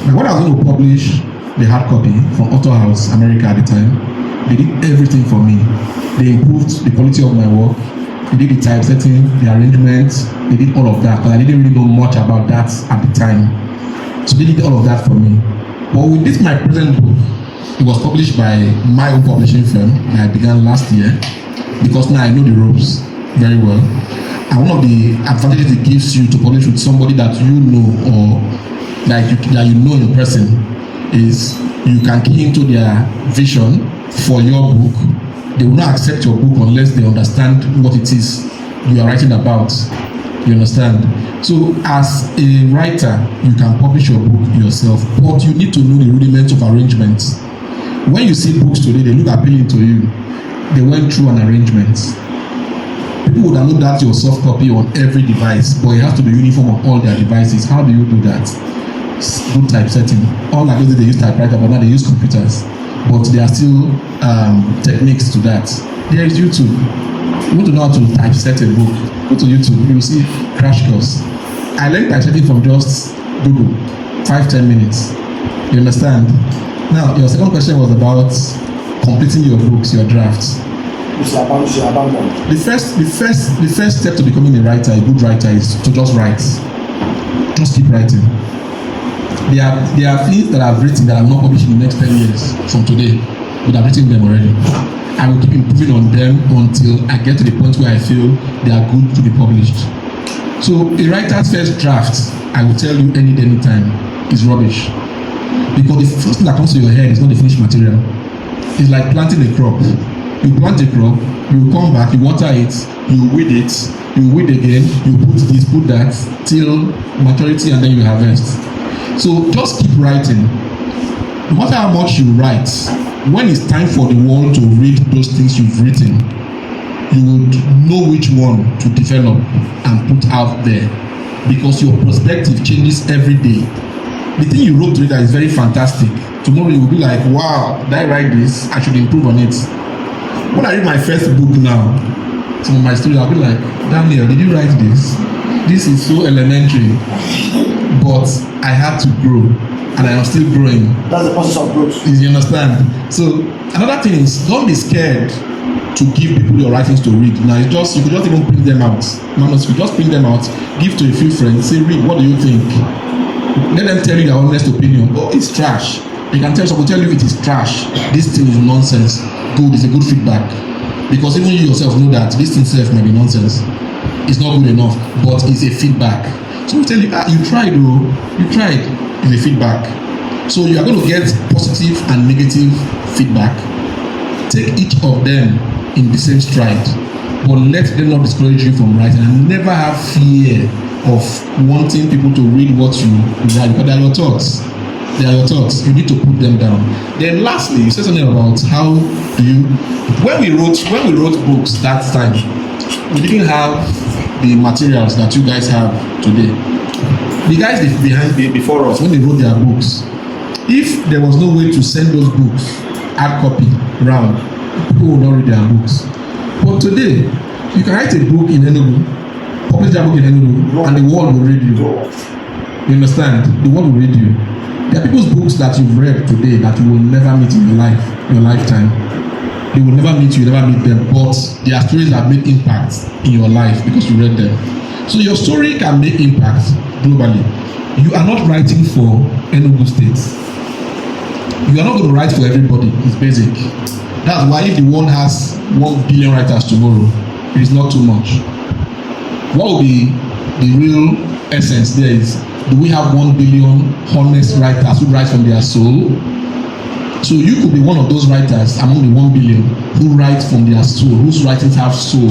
Now when I was going to publish the hard copy from Author House, America at the time, they did everything for me. They improved the quality of my work. They did the typesetting, the arrangement, they did all of that, because I didn't really know much about that at the time. So they did all of that for me. But with this, my present book, it was published by my own publishing firm that I began last year, because now I know the ropes very well. And one of the advantages it gives you to publish with somebody that you know or that you know in person is you can key into their vision for your book. They will not accept your book unless they understand what it is you are writing about. You understand? So as a writer, you can publish your book yourself, but you need to know the rudiments of arrangements. When you see books today, they look appealing to you. They went through an arrangement. People would have looked at your soft copy on every device, but it has to be uniform on all their devices. How do you do that? Good typesetting. All like they use typewriter, but now they use computers. But there are still techniques to that. There is YouTube. You want to know how to typeset a book, go to YouTube, you will see crash course. I learned typesetting from just Google, 5-10 minutes. You understand? Now, your second question was about completing your books, your drafts. The first step to becoming a writer, a good writer, is to just write. Just keep writing. There are things that I've written that I'm not published in the next 10 years from today, but I've written them already. I will keep improving on them until I get to the point where I feel they are good to be published. So a writer's first draft, I will tell you any day, anytime, is rubbish. Because the first thing that comes to your head is not the finished material. It's like planting a crop. You plant a crop, you come back, you water it, you weed it, you weed again, you put this, put that, till maturity, and then you harvest. So just keep writing. No matter how much you write, when it's time for the world to read those things you've written, you would know which one to develop and put out there, because your perspective changes every day. The thing you wrote today that is very fantastic, tomorrow you will be like, wow, did I write this? I should improve on it. When I read my first book now, some of my stories, I'll be like, Daniel, did you write this? This is so elementary, but I had to grow, and I am still growing. That's the process of growth. You understand? So another thing is, don't be scared to give people your writings to read. Now, you could just even print them out. You just print them out, give to a few friends, say, read, what do you think? Let them tell you their honest opinion. Oh, it's trash. They can tell someone, tell you it is trash. This thing is nonsense. Good, it's a good feedback. Because even you yourself know that this thing itself may be nonsense. It's not good enough, but it's a feedback. So we tell you, you tried, though. You tried. It's a feedback. So you are going to get positive and negative feedback. Take each of them in the same stride, but let them not discourage you from writing, and never have fear of wanting people to read what you write, because they are your thoughts. They are your thoughts. You need to put them down. Then lastly, you said something about how do you, when we wrote books that time, we didn't have the materials that you guys have today. The guys before us, when they wrote their books, if there was no way to send those books hard copy round, people would not read their books. But today, you can write a book in Enugu, publish that book in Enugu, and the world will read you. You understand? The world will read you. There are people's books that you've read today that you will never meet in your lifetime. They will never meet you, never meet them, but their stories have made impact in your life because you read them. So your story can make impact globally. You are not writing for Enugu State. You are not going to write for everybody. It's basic. That's why if the world has 1 billion writers tomorrow, it is not too much. What will be the real essence there is, do we have 1 billion honest writers who write from their soul? So you could be one of those writers among the 1 billion who write from their soul, whose writings have soul.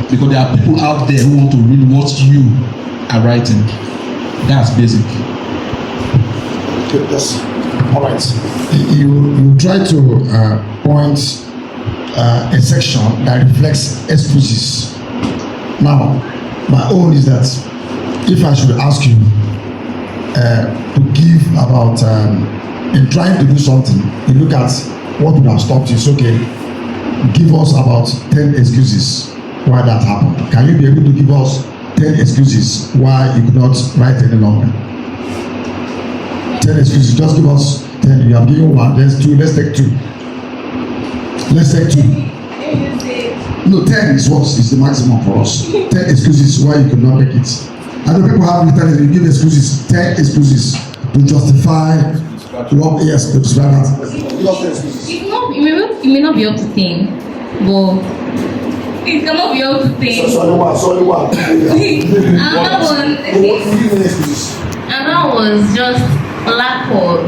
Because there are people out there who want to read what you are writing. That's basic. Yes. All right. You try to point a section that reflects excuses. Now, my own is that if I should ask you to give about in trying to do something, you look at what would have stopped you. It's okay. Give us about 10 excuses why that happened. Can you be able to give us 10 excuses why you could not write any longer? 10 excuses. Just give us 10. You have given one. There's 2. Let's take 2. Let's take 2. No, 10 is what is the maximum for us. 10 excuses why you could not make it. I know people have written, you give excuses, 10 excuses to justify what, yes, to justify that. It may not be up to 10, but it cannot be up to 10. Another was just lack of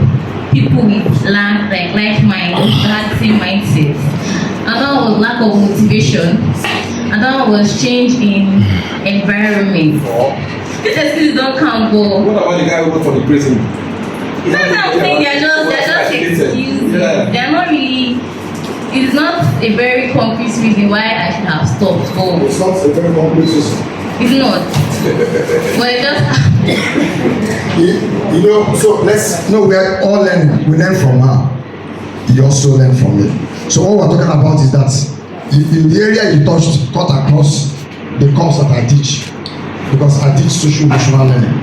people with like mind, that same mindset. Another was lack of motivation. Another was change in environment. These excuses don't count, but what about the guy who worked for the prison? Sometimes I think they're just excuses. Yeah. They're not really. It's not a very concrete reason why I should have stopped. But It's not a very concrete reason. it's not. But it just. You know, so we are all learning. We learn from her. You also learn from it. So what we're talking about is that the area you touched cut across the course that I teach, because I teach social emotional learning,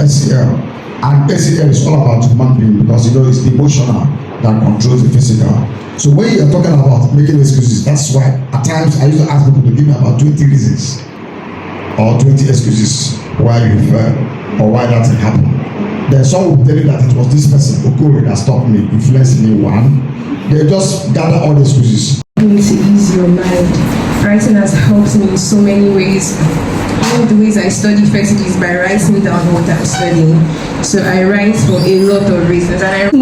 SEL, and SEL is all about human being, because you know it's the emotional that controls the physical. So when you're talking about making excuses, that's why at times I used to ask people to give me about 20 reasons or 20 excuses why you fell or why that thing happened. Then some will tell you that it was this person, Okoro, that stopped me, influenced me. One, they just gather all the excuses. To ease your mind. Writing has helped me in so many ways. One of the ways I study first is by writing down what I'm studying. So I write for a lot of reasons. And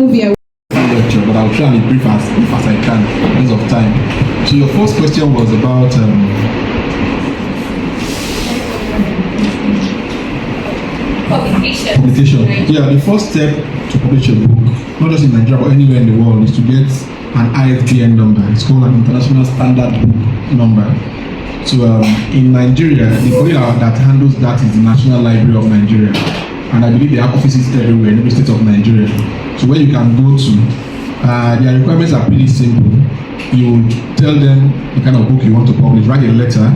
lecture, but I'll try and be brief as I can because of time. So your first question was about publication. Yeah, the first step to publish a book, not just in Nigeria but anywhere in the world, is to get an ISBN number. It's called an International Standard Book Number. So in Nigeria, the body that handles that is the National Library of Nigeria, and I believe they have offices everywhere in every state of Nigeria. So where you can go to, their requirements are pretty simple. You would tell them the kind of book you want to publish, write a letter,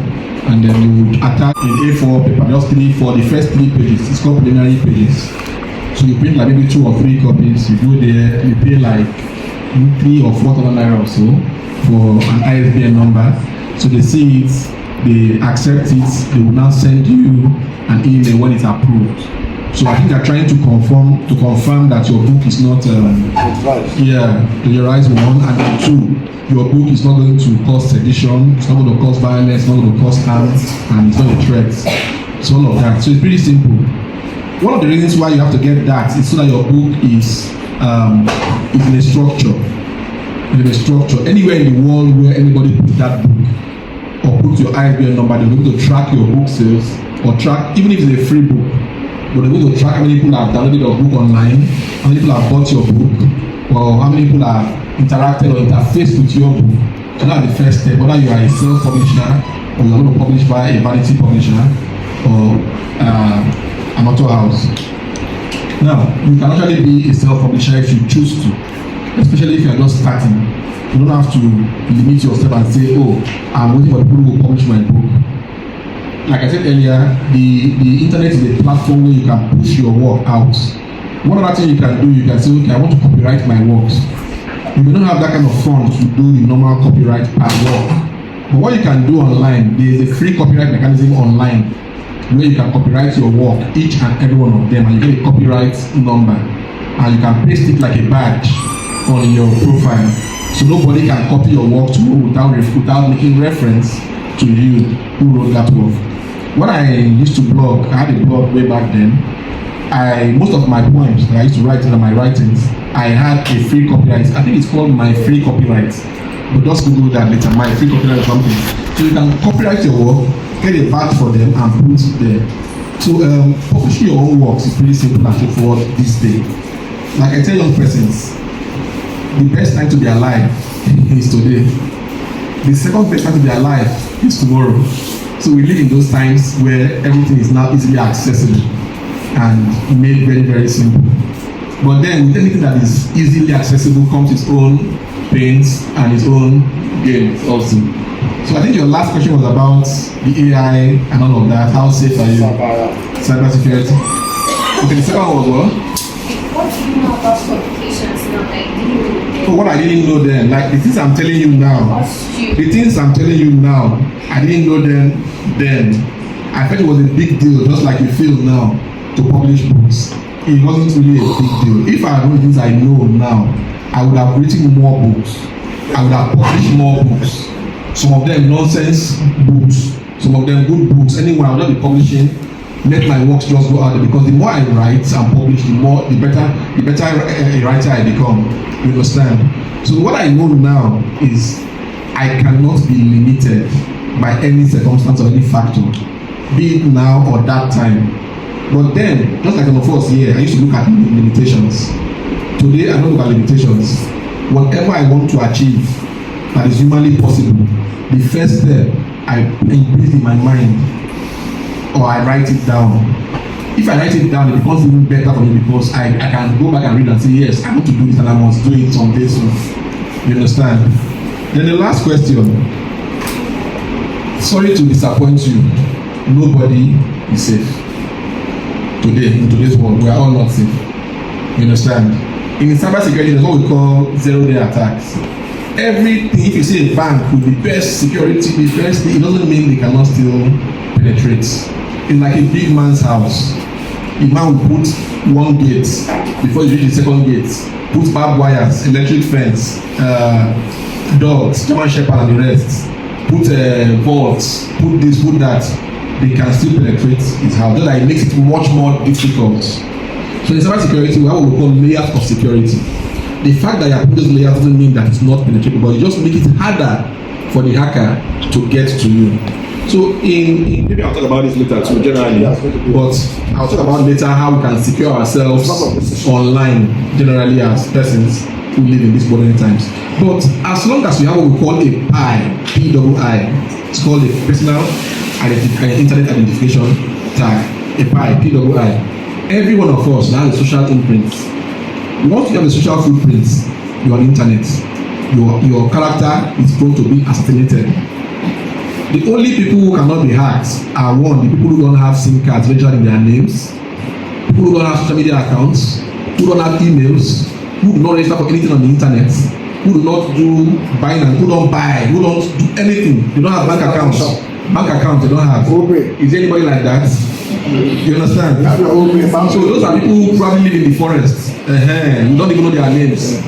and then you would attach an A4 paper, just for the first 3 pages. It's called preliminary pages. So you print like maybe 2 or 3 copies. You go there, you pay like 3 or 4,000 naira or so for an ISBN number. So they see it, they accept it, they will now send you an email when it's approved. So I think they're trying to confirm that your book is not plagiarized, one, and 2, your book is not going to cause sedition, it's not going to cause violence, it's not going to cause harm, and it's not a threat. So all of that. So it's pretty simple. One of the reasons why you have to get that is so that your book is in a structure. Anywhere in the world where anybody puts that book or puts your ISBN number, they're going to track your book sales or track, even if it's a free book, but they're going to track how many people have downloaded your book online, how many people have bought your book, or how many people have interacted or interfaced with your book. So that's the first step, whether you are a self-publisher or you're going to publish by a vanity publisher or amateur house. Now, you can actually be a self-publisher if you choose to, especially if you are just starting. You don't have to limit yourself and say, oh, I'm waiting for people who will publish my book. Like I said earlier, the internet is a platform where you can push your work out. One other thing you can do, you can say, okay, I want to copyright my works. You may not have that kind of fund to do the normal copyright at work. But what you can do online, there is a free copyright mechanism online where you can copyright your work, each and every one of them, and you get a copyright number. And you can paste it like a badge on your profile. So nobody can copy your work without making reference to you who wrote that work. When I used to blog, I had a blog way back then. Most of my poems that I used to write in my writings, I had a free copyright. I think it's called My Free Copyright. But just Google that later, My Free Copyright or something. So you can copyright your work, get a badge for them, and put it there. So publishing your own works is pretty simple and straightforward this day. Like I tell young persons, the best time to be alive is today. The second best time to be alive is tomorrow. So we live in those times where everything is now easily accessible and made very, very simple. But then with anything that is easily accessible comes its own pains and its own gains also. So I think your last question was about the AI and all of that. How safe are you? Cyber security. Okay, the second one was what? What do you know about publications now? So what I didn't know then, like the things I'm telling you now, I didn't know them then. I felt it was a big deal, just like you feel now, to publish books. It wasn't really a big deal. If I had known things I know now, I would have written more books. I would have published more books. Some of them nonsense books, some of them good books. Anyway, I would not be publishing. Let my works just go out there, because the more I write and publish, the better a writer I become. You understand? So what I know now is I cannot be limited by any circumstance or any factor, be it now or that time. But then, just like some of us here, I used to look at limitations. Today, I don't look at limitations. Whatever I want to achieve that is humanly possible, the first step, I imprint in my mind, or I write it down. If I write it down, it becomes even better for me, because I can go back and read and say, yes, I want to do this and I must do it someday soon. You understand? Then the last question, sorry to disappoint you, nobody is safe. Today, in today's world, we are all not safe. You understand? In cyber security, there's what we call zero-day attacks. Everything, if you see a bank with the best security, the best thing, it doesn't mean they cannot still penetrate. It's like a big man's house. A man will put one gate before you reach the second gate, put barbed wires, electric fence, dogs, German shepherd and the rest, put vaults, put this, put that. They can still penetrate his house. Just like it makes it much more difficult. So in cyber security, we have what we call layers of security. The fact that you have put those layers doesn't mean that it's not penetrable, but it just makes it harder for the hacker to get to you. So in maybe I'll talk about this later too, generally, but I'll talk about later how we can secure ourselves online, generally as persons who live in these modern times. But as long as we have what we call a PII, P-I-I, it's called a personal internet identification tag, a PII, P-I-I. Every one of us has a social imprint. Once you have a social footprint, you are on the internet. Your character is prone to be assassinated. The only people who cannot be hacked are one, the people who don't have SIM cards registered in their names, people who don't have social media accounts, who don't have emails, who do not register for anything on the internet, who do not do buying and who don't buy, who don't do anything. They don't have bank accounts. Bank accounts they don't have. Is there anybody like that? You understand? So those are people who probably live in the forest. You don't even know their names.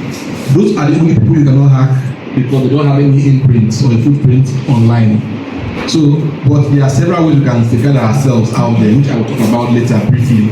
Those are the only people you cannot hack because they don't have any imprints or a footprint online. So, but there are several ways we can safeguard ourselves out there, which I will talk about later briefly.